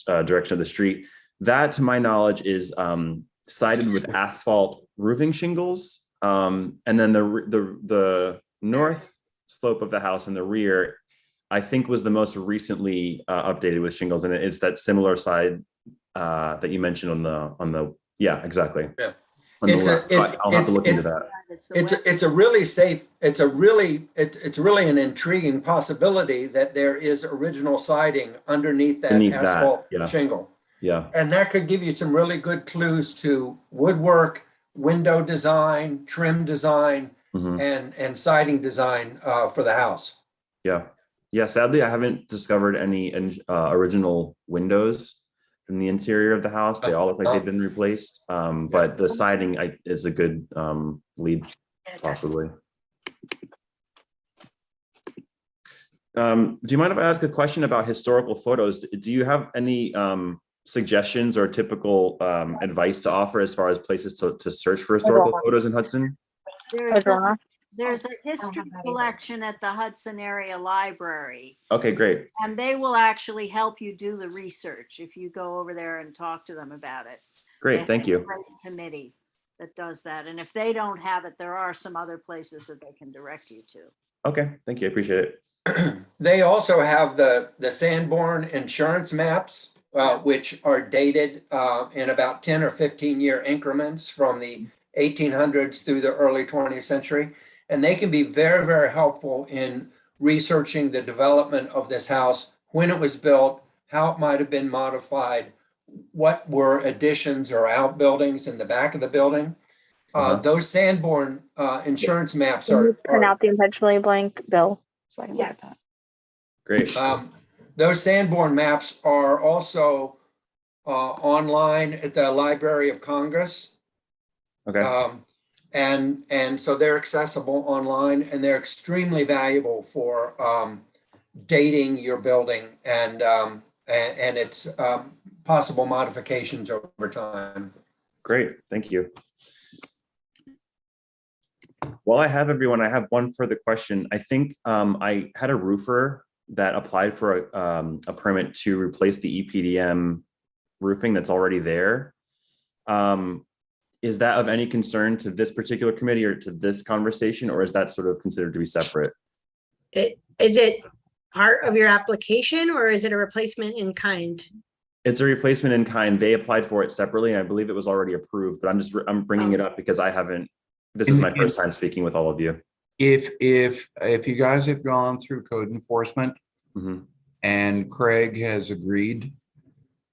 direction of the street. That, to my knowledge, is sided with asphalt roofing shingles. And then the north slope of the house in the rear, I think, was the most recently updated with shingles. And it's that similar side that you mentioned on the yeah, exactly. Yeah. I'll have to look into that. It's really an intriguing possibility that there is original siding underneath that asphalt shingle. Yeah. And that could give you some really good clues to woodwork, window design, trim design, and siding design for the house. Yeah. Yeah. Sadly, I haven't discovered any original windows from the interior of the house. They all look like they've been replaced. But the siding is a good lead, possibly. Do you mind if I ask a question about historical photos? Do you have any suggestions or typical advice to offer as far as places to search for historical photos in Hudson? There's a history collection at the Hudson Area Library. Okay, great. And they will actually help you do the research if you go over there and talk to them about it. Great, thank you. They have a great committee that does that. And if they don't have it, there are some other places that they can direct you to. Okay, thank you. I appreciate it. They also have the Sanborn insurance maps, which are dated in about 10 or 15 year increments from the 1800s through the early 20th century. And they can be very, very helpful in researching the development of this house, when it was built, how it might have been modified, what were additions or outbuildings in the back of the building. Those Sanborn insurance maps are print out the intentionally blank bill so I can look at that. Great. Those Sanborn maps are also online at the Library of Congress. Okay. And so they're accessible online, and they're extremely valuable for dating your building and its possible modifications over time. Great, thank you. While I have everyone, I have one further question. I think I had a roofer that applied for a permit to replace the EPDM roofing that's already there. Is that of any concern to this particular committee or to this conversation, or is that sort of considered to be separate? Is it part of your application or is it a replacement in kind? It's a replacement in kind. They applied for it separately, and I believe it was already approved, but I'm bringing it up because I haven't, this is my first time speaking with all of you. If you guys have gone through code enforcement and Craig has agreed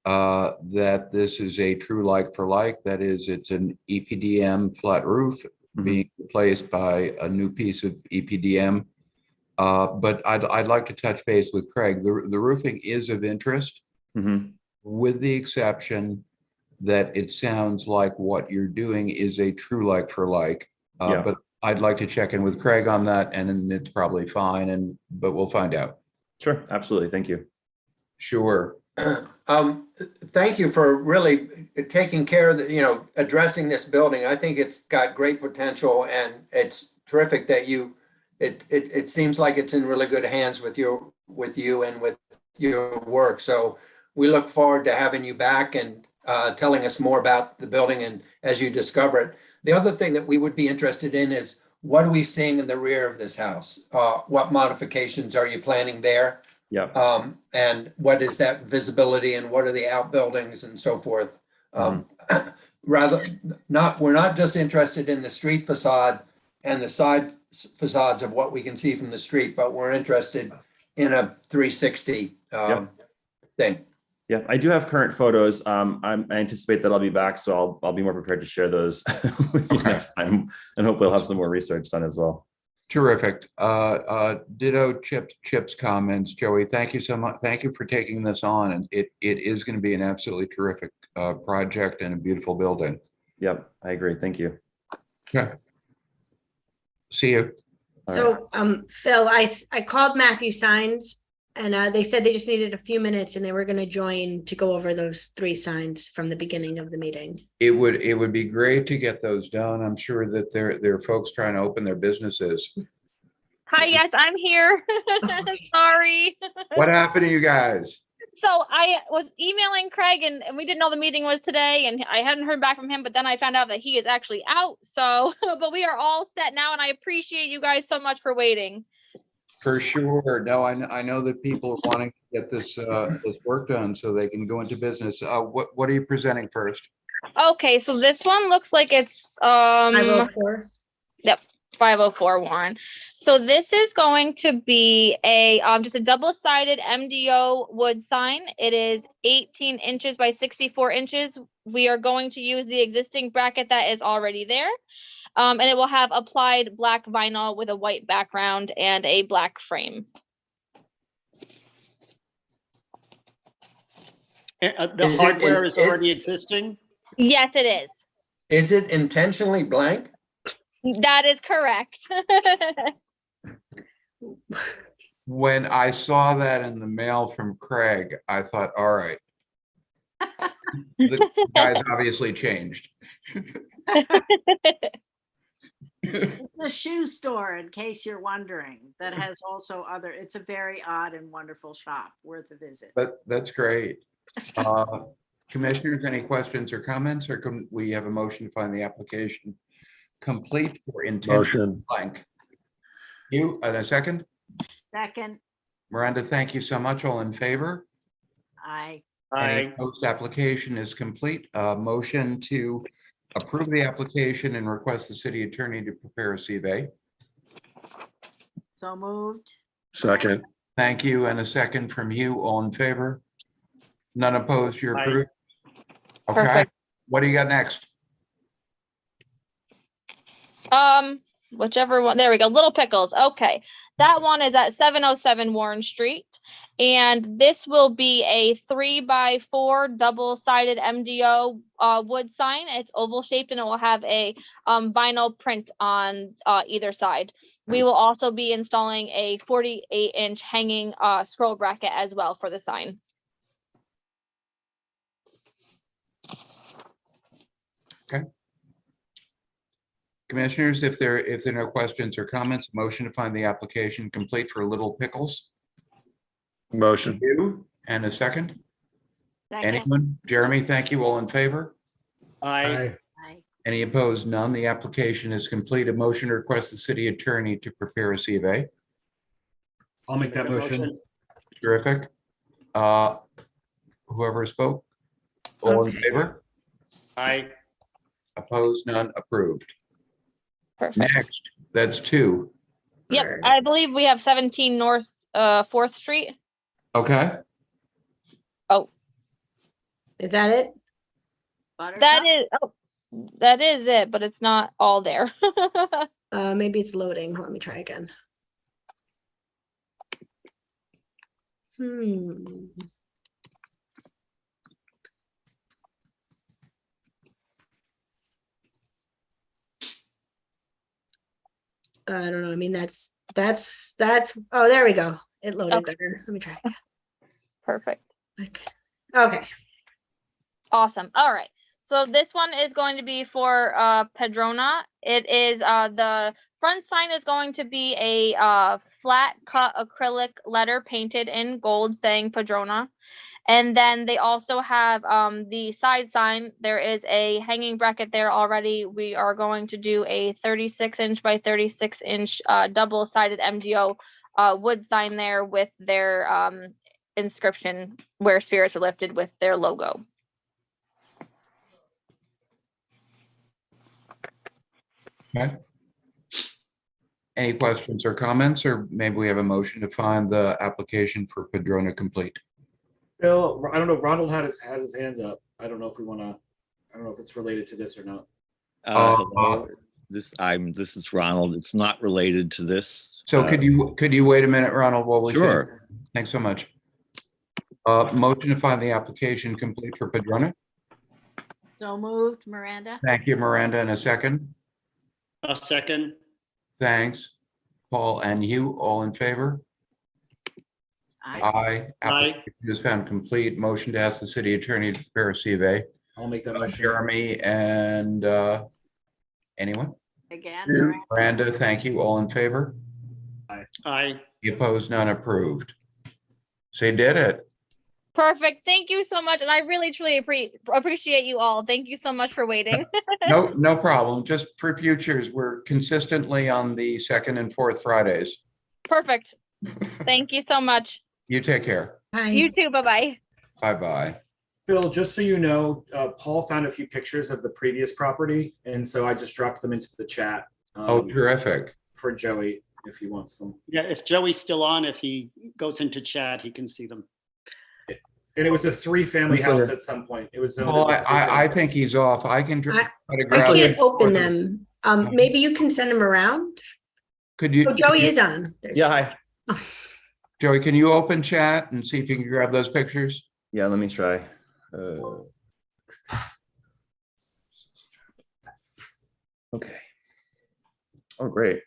that this is a true like for like, that is, it's an EPDM flat roof being replaced by a new piece of EPDM. But I'd like to touch base with Craig. The roofing is of interest, with the exception that it sounds like what you're doing is a true like for like. But I'd like to check in with Craig on that, and it's probably fine, but we'll find out. Sure, absolutely. Thank you. Sure. Thank you for really taking care of the, addressing this building. I think it's got great potential, and it's terrific that it seems like it's in really good hands with you and with your work. So we look forward to having you back and telling us more about the building and as you discover it. The other thing that we would be interested in is, what are we seeing in the rear of this house? What modifications are you planning there? Yeah. And what is that visibility, and what are the outbuildings and so forth? We're not just interested in the street facade and the side facades of what we can see from the street, but we're interested in a 360 thing. Yeah, I do have current photos. I anticipate that I'll be back, so I'll be more prepared to share those with you next time, and hopefully I'll have some more research done as well. Terrific. Ditto Chip's comments, Joey. Thank you so much. Thank you for taking this on, and it is going to be an absolutely terrific project and a beautiful building. Yep, I agree. Thank you. Yeah. See you. So, Phil, I called Matthew Signs, and they said they just needed a few minutes, and they were going to join to go over those 3 signs from the beginning of the meeting. It would be great to get those done. I'm sure that there are folks trying to open their businesses. Hi, yes, I'm here. Sorry. What happened to you guys? So I was emailing Craig, and we didn't know the meeting was today, and I hadn't heard back from him, but then I found out that he is actually out. So, but we are all set now, and I appreciate you guys so much for waiting. For sure. No, I know that people are wanting to get this work done so they can go into business. What are you presenting first? Okay, so this one looks like it's 504. Yep, 504 Warren. So this is going to be a just a double-sided MDO wood sign. It is 18 inches by 64 inches. We are going to use the existing bracket that is already there. And it will have applied black vinyl with a white background and a black frame. The hardware is already existing? Yes, it is. Is it intentionally blank? That is correct. When I saw that in the mail from Craig, I thought, all right, the guy's obviously changed. The shoe store, in case you're wondering, that has also it's a very odd and wonderful shop, worth a visit. That's great. Commissioners, any questions or comments, or can we have a motion to find the application complete for intention blank? You, and a second? Second. Miranda, thank you so much. All in favor? Aye. Any post application is complete. Motion to approve the application and request the city attorney to prepare a CVA. So moved. Second. Thank you. And a second from you. All in favor? None opposed. You're approved. Okay. Perfect. What do you got next? whichever one. There we go. Little Pickles. Okay. That one is at 707 Warren Street. And this will be a 3x4 double-sided MDO wood sign. It's oval shaped and it will have a vinyl print on either side. We will also be installing a 48-inch hanging scroll bracket as well for the sign. Okay. Commissioners, if there are no questions or comments, motion to find the application complete for Little Pickles. Motion. You, and a second. Second. Anyone? Jeremy, thank you. All in favor? Aye. Aye. Any opposed? None. The application is complete. A motion to request the city attorney to prepare a C of A. I'll make that motion. Terrific. Whoever spoke? All in favor? Aye. Opposed? None. Approved. Perfect. Next, that's 2. Yep. I believe we have 17 North 4th Street. Okay. Oh, Is that it? that is it, but it's not all there. Maybe it's loading. Let me try again. I don't know. I mean, that's, oh, there we go. It loaded Okay. better. Let me try. Perfect. Okay. Awesome. All right. So this one is going to be for Padrona. It is the front sign is going to be a flat cut acrylic letter painted in gold saying Padrona. And then they also have the side sign. There is a hanging bracket there already. We are going to do a 36-inch by 36-inch double-sided MDO wood sign there with their inscription, where spirits are lifted, with their logo. Okay. Any questions or comments, or maybe we have a motion to find the application for Padrona complete? Bill, I don't know. Ronald has his hands up. I don't know if we want to. I don't know if it's related to this or not. Hello. This is Ronald. It's not related to this. So could you wait a minute, Ronald, while we Sure. Thanks so much. Motion to find the application complete for Padrona. So moved, Miranda. Thank you, Miranda. In a second. A second. Thanks. Paul and you, all in favor? Aye. Application is found complete. Motion to ask the city attorney to prepare a C of A. I'll make that motion. Jeremy and anyone? Again, Miranda, thank you. All in favor? Aye. Opposed? None. Approved. So you did it. Perfect. Thank you so much. And I really, truly appreciate you all. Thank you so much for waiting. No problem. Just for futures, we're consistently on the 2nd and 4th Fridays. Perfect. Thank you so much. You take care. Bye. You too. Bye-bye. Bye-bye. Phil, just so you know, Paul found a few pictures of the previous property, and so I just dropped them into the chat. Oh, terrific. For Joey, if he wants them. Yeah, if Joey's still on, if he goes into chat, he can see them. And it was a 3-family house at some point. It was zoned Well, as a I think he's off. I can try to I grab. can't open them. Maybe you can send them around. Could you? Oh, Joey is on. Yeah, hi. Joey, can you open chat and see if you can grab those pictures? Yeah, let me try. Okay. Oh, great.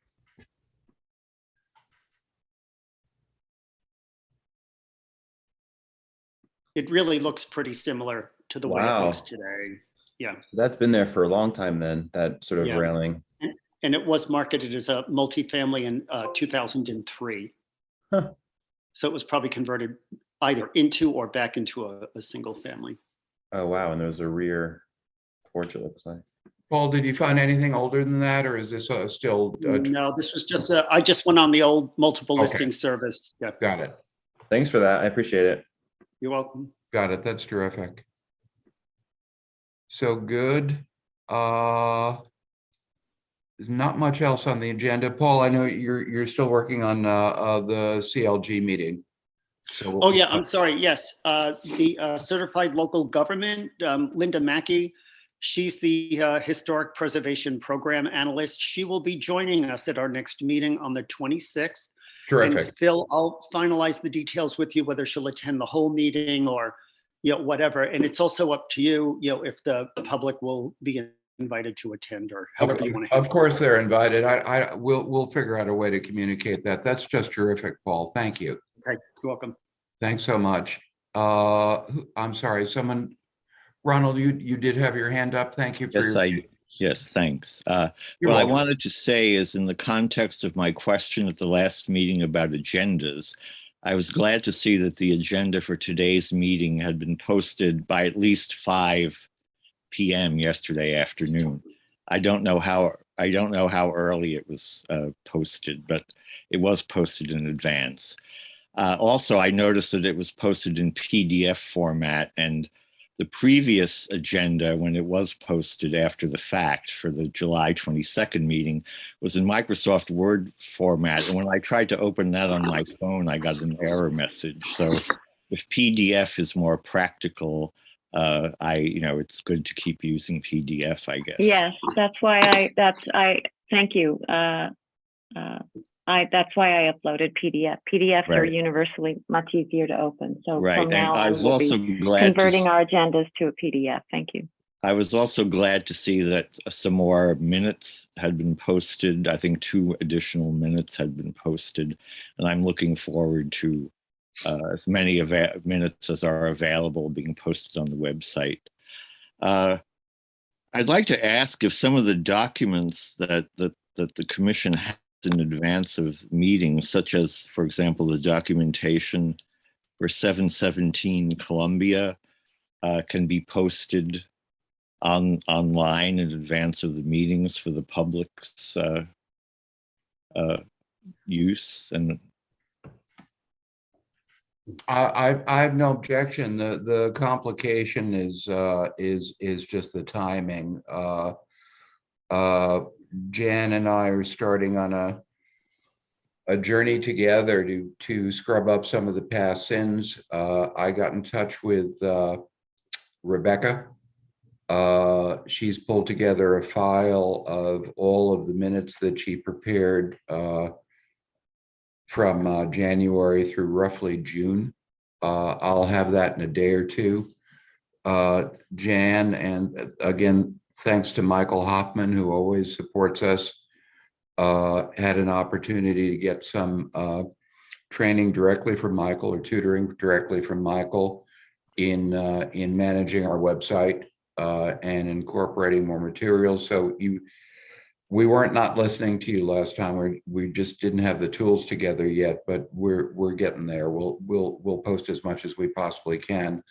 It really looks pretty similar to the way it Wow. looks today. Yeah. That's been there for a long time then, that sort of Yeah. railing. And it was marketed as a multifamily in 2003. Huh. So it was probably converted either into or back into a single family. Oh, wow. And there's a rear porch, it looks like. Paul, did you find anything older than that, or is this still? No, this was just I just went on the old multiple Okay. listing service. Yeah. Got it. Thanks for that. I appreciate it. You're welcome. Got it. That's terrific. So good. There's not much else on the agenda. Paul, I know you're still working on the CLG meeting. So Oh yeah, I'm sorry. Yes, the certified local government, Linda Mackey, She's the Historic Preservation Program Analyst. She will be joining us at our next meeting on the 26th. Terrific. And Phil, I'll finalize the details with you, whether she'll attend the whole meeting or, whatever. And it's also up to you, if the public will be invited to attend or however you want to. Of course, they're invited. We'll figure out a way to communicate that. That's just terrific, Paul. Thank you. Okay, you're welcome. Thanks so much. I'm sorry, Ronald, you did have your hand up. Thank you for Yes, thanks. You're What I welcome. wanted to say is, in the context of my question at the last meeting about agendas, I was glad to see that the agenda for today's meeting had been posted by at least 5 p.m. yesterday afternoon. I don't know how early it was posted, but it was posted in advance. Also, I noticed that it was posted in PDF format, and the previous agenda, when it was posted after the fact for the July 22nd meeting, was in Microsoft Word format. And when I tried to open that on my phone, I got an error message. So if PDF is more practical, it's good to keep using PDF, I guess. Yes, that's why thank you. That's why I uploaded PDF. PDFs are Right. universally much easier to open. So Right. from now I on, was we'll also be glad converting our agendas to a PDF. Thank you. I was also glad to see that some more minutes had been posted. I think 2 additional minutes had been posted, and I'm looking forward to as many minutes as are available being posted on the website. I'd like to ask if some of the documents that the commission has in advance of meetings, such as, for example, the documentation for 717 Columbia, can be posted online in advance of the meetings for the public's use. And I have no objection. The complication is just the timing. Jan and I are starting on a journey together to scrub up some of the past sins. I got in touch with Rebecca. She's pulled together a file of all of the minutes that she prepared from January through roughly June. I'll have that in a day or two. Jan, and again, thanks to Michael Hoffman, who always supports us, had an opportunity to get some training directly from Michael, or tutoring directly from Michael in managing our website and incorporating more materials. So we weren't not listening to you last time. We just didn't have the tools together yet, but we're getting there. We'll post as much as we possibly can.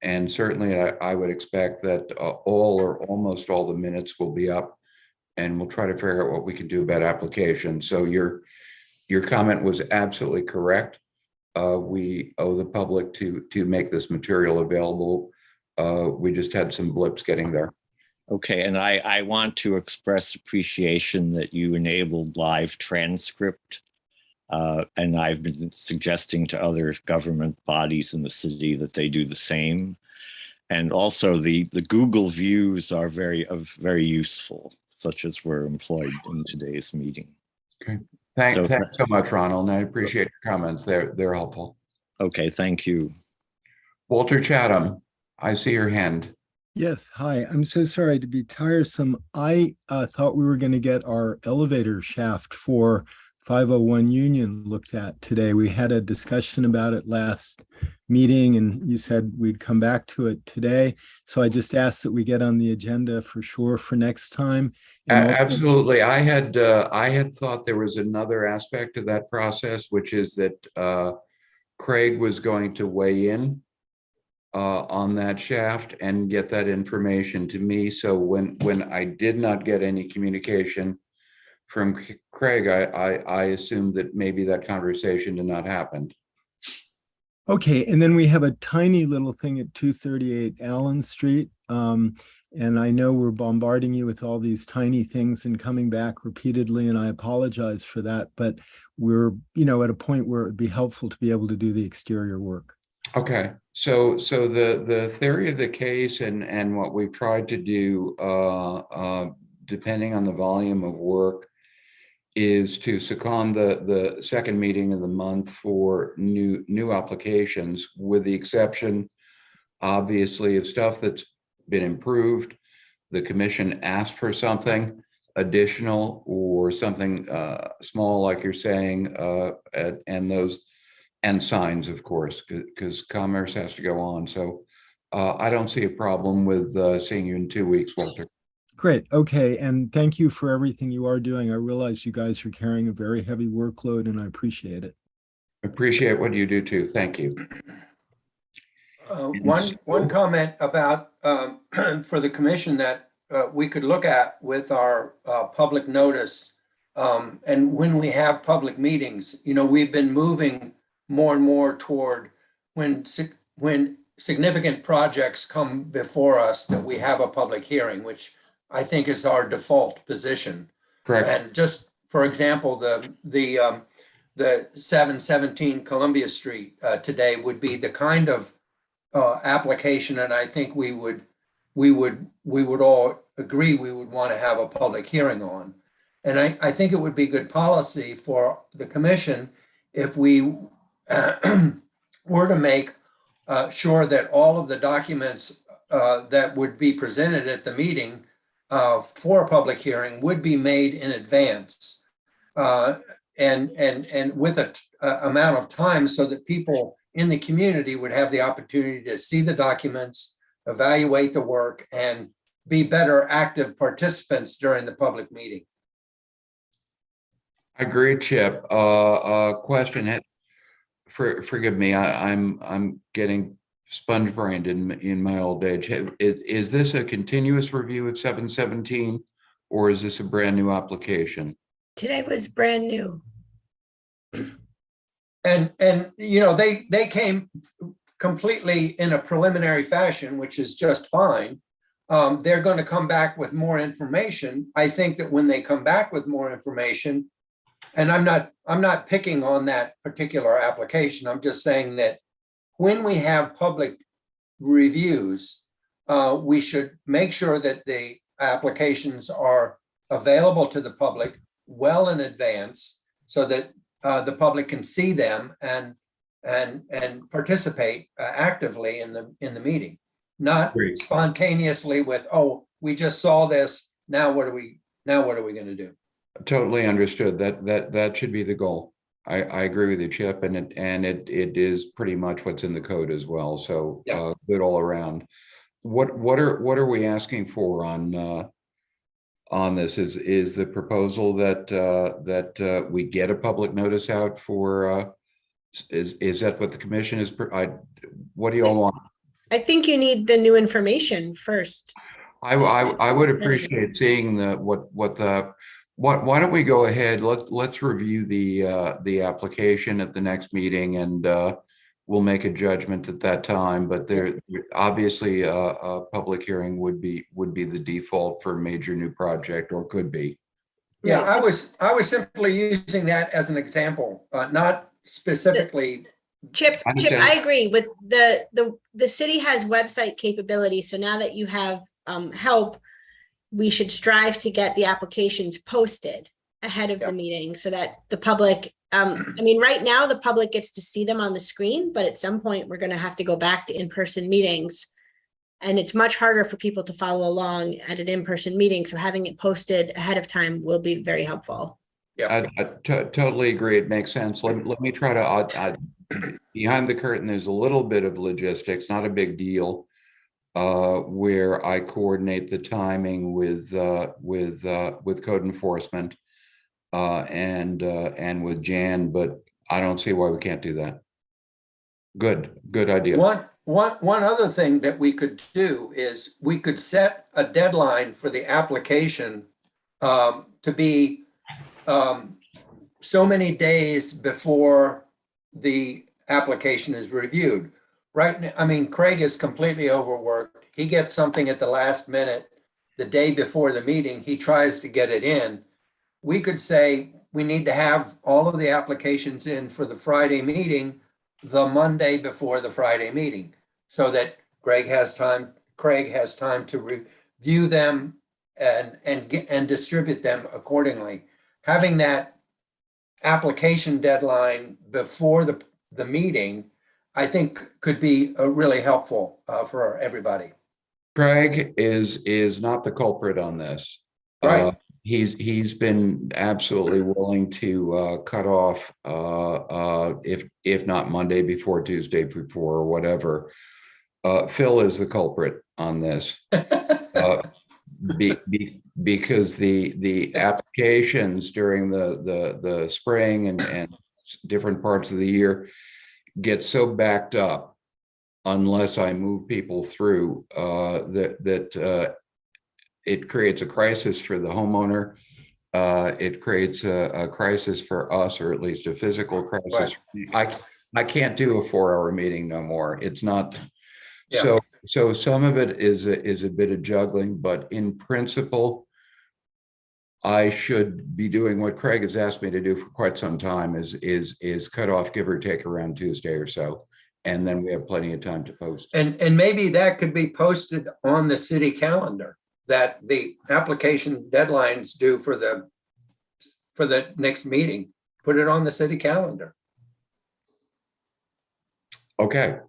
And certainly I would expect that all or almost all the minutes will be up, and we'll try to figure out what we can do about application. So your comment was absolutely correct. We owe the public to make this material available. We just had some blips getting there. okay, and I want to express appreciation that you enabled live transcript. And I've been suggesting to other government bodies in the city that they do the same. And also the Google views are very useful, such as were employed in today's meeting. Okay. Thanks so much, Ronald. And I appreciate your comments. They're helpful. Okay, thank you. Walter Chatham, I see your hand. Yes, hi. I'm so sorry to be tiresome. I thought we were going to get our elevator shaft for 501 Union looked at today. We had a discussion about it last meeting, and you said we'd come back to it today. So I just asked that we get on the agenda for sure for next time. Absolutely. I had thought there was another aspect of that process, which is that Craig was going to weigh in on that shaft and get that information to me. So when I did not get any communication from Craig, I assumed that maybe that conversation did not happen. Okay, and then we have a tiny little thing at 238 Allen Street. And I know we're bombarding you with all these tiny things and coming back repeatedly, and I apologize for that, but we're, at a point where it'd be helpful to be able to do the exterior work. Okay, so the theory of the case and what we've tried to do, depending on the volume of work, is to second the second meeting of the month for new applications, with the exception, obviously, of stuff that's been improved. The commission asked for something additional or something small, like you're saying, and those. And signs, of course, because commerce has to go on. So I don't see a problem with seeing you in 2 weeks, Walter. Great. Okay. And thank you for everything you are doing. I realize you guys are carrying a very heavy workload and I appreciate it. Appreciate what you do too. Thank you. One comment about for the commission that we could look at with our public notice. And when we have public meetings, we've been moving more and more toward when significant projects come before us that we have a public hearing, which I think is our default position. Correct. And just for example, the 717 Columbia Street today would be the kind of application, and I think we would all agree we would want to have a public hearing on. And I think it would be good policy for the commission if we were to make sure that all of the documents that would be presented at the meeting for a public hearing would be made in advance and with a amount of time so that people in the community would have the opportunity to see the documents, evaluate the work, and be better active participants during the public meeting. I agree, Chip. Question. Forgive me. I'm getting sponge brained in my old age. Is this a continuous review of 717, or is this a brand new application? Today was brand new. And they came completely in a preliminary fashion, which is just fine. They're going to come back with more information. I think that when they come back with more information, and I'm not picking on that particular application. I'm just saying that when we have public reviews, we should make sure that the applications are available to the public well in advance so that the public can see them and participate actively in the meeting, not spontaneously with, oh, we just saw this. Now what are we going to do? Totally understood. That should be the goal. I agree with you, Chip, and it is pretty much what's in the code as well. So good all around. What are we asking for on this? Is the proposal that we get a public notice out for? Is that what the commission is? What do you all want? I think you need the new information first. I would appreciate seeing why don't we go ahead? Let's review the application at the next meeting, and we'll make a judgment at that time. But there obviously a public hearing would be the default for a major new project, or could be. Yeah, I was simply using that as an example, not specifically. Chip, I agree with the city has website capability. So now that you have help, we should strive to get the applications posted ahead of the meeting so that the public, right now the public gets to see them on the screen, but at some point we're going to have to go back to in-person meetings, and it's much harder for people to follow along at an in-person meeting. So having it posted ahead of time will be very helpful. Yeah, I totally agree. It makes sense. Let me try to, behind the curtain, there's a little bit of logistics, not a big deal, where I coordinate the timing with code enforcement and with Jan, but I don't see why we can't do that. Good idea. One other thing that we could do is we could set a deadline for the application to be so many days before the application is reviewed. Right now, Craig is completely overworked. He gets something at the last minute, the day before the meeting, he tries to get it in. We could say we need to have all of the applications in for the Friday meeting the Monday before the Friday meeting, so that Craig has time to review them and distribute them accordingly. Having that application deadline before the meeting, I think could be really helpful for everybody. Craig is not the culprit on this. Right. He's been absolutely willing to cut off if not Monday before, Tuesday before, or whatever. Phil is the culprit on this. Because the applications during the spring and different parts of the year get so backed up unless I move people through that it creates a crisis for the homeowner. It creates a crisis for us, or at least a physical crisis. Right. I can't do a 4-hour meeting no more. It's not. Yeah. So some of it is a bit of juggling, but in principle, I should be doing what Craig has asked me to do for quite some time, is cut off, give or take, around Tuesday or so. And then we have plenty of time to post. And maybe that could be posted on the city calendar, that the application deadlines due for the next meeting. Put it on the city calendar. Okay.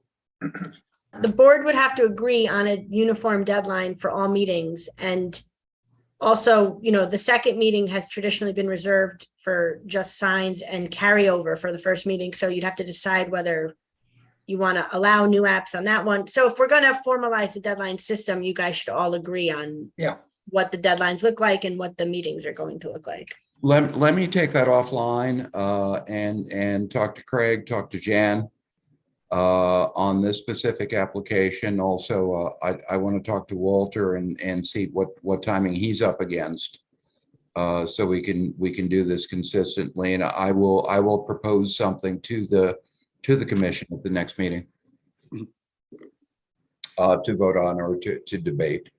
The board would have to agree on a uniform deadline for all meetings. And also, the second meeting has traditionally been reserved for just signs and carryover for the first meeting. So you'd have to decide whether you want to allow new apps on that one. So if we're going to formalize the deadline system, you guys should all agree on what the deadlines look like and what the meetings are going to look like. Let me take that offline and talk to Craig, talk to Jan on this specific application. Also, I want to talk to Walter and see what timing he's up against, so we can do this consistently. And I will propose something to the commission at the next meeting to vote on or to debate.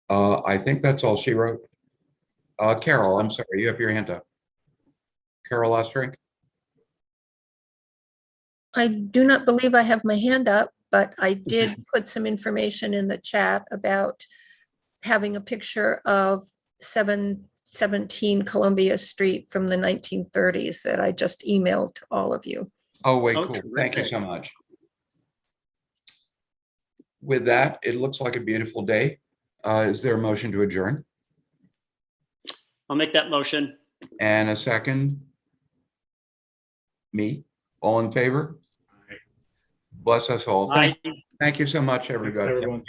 I think that's all she wrote. Carol, I'm sorry, you have your hand up. Carol Ostrink. I do not believe I have my hand up, but I did put some information in the chat about having a picture of 717 Columbia Street from the 1930s that I just emailed to all of you. Oh, wait, cool. Thank you so much. With that, it looks like a beautiful day. Is there a motion to adjourn? I'll make that motion. And a second? Me? All in favor? Bless us all. Thank you so much, everybody.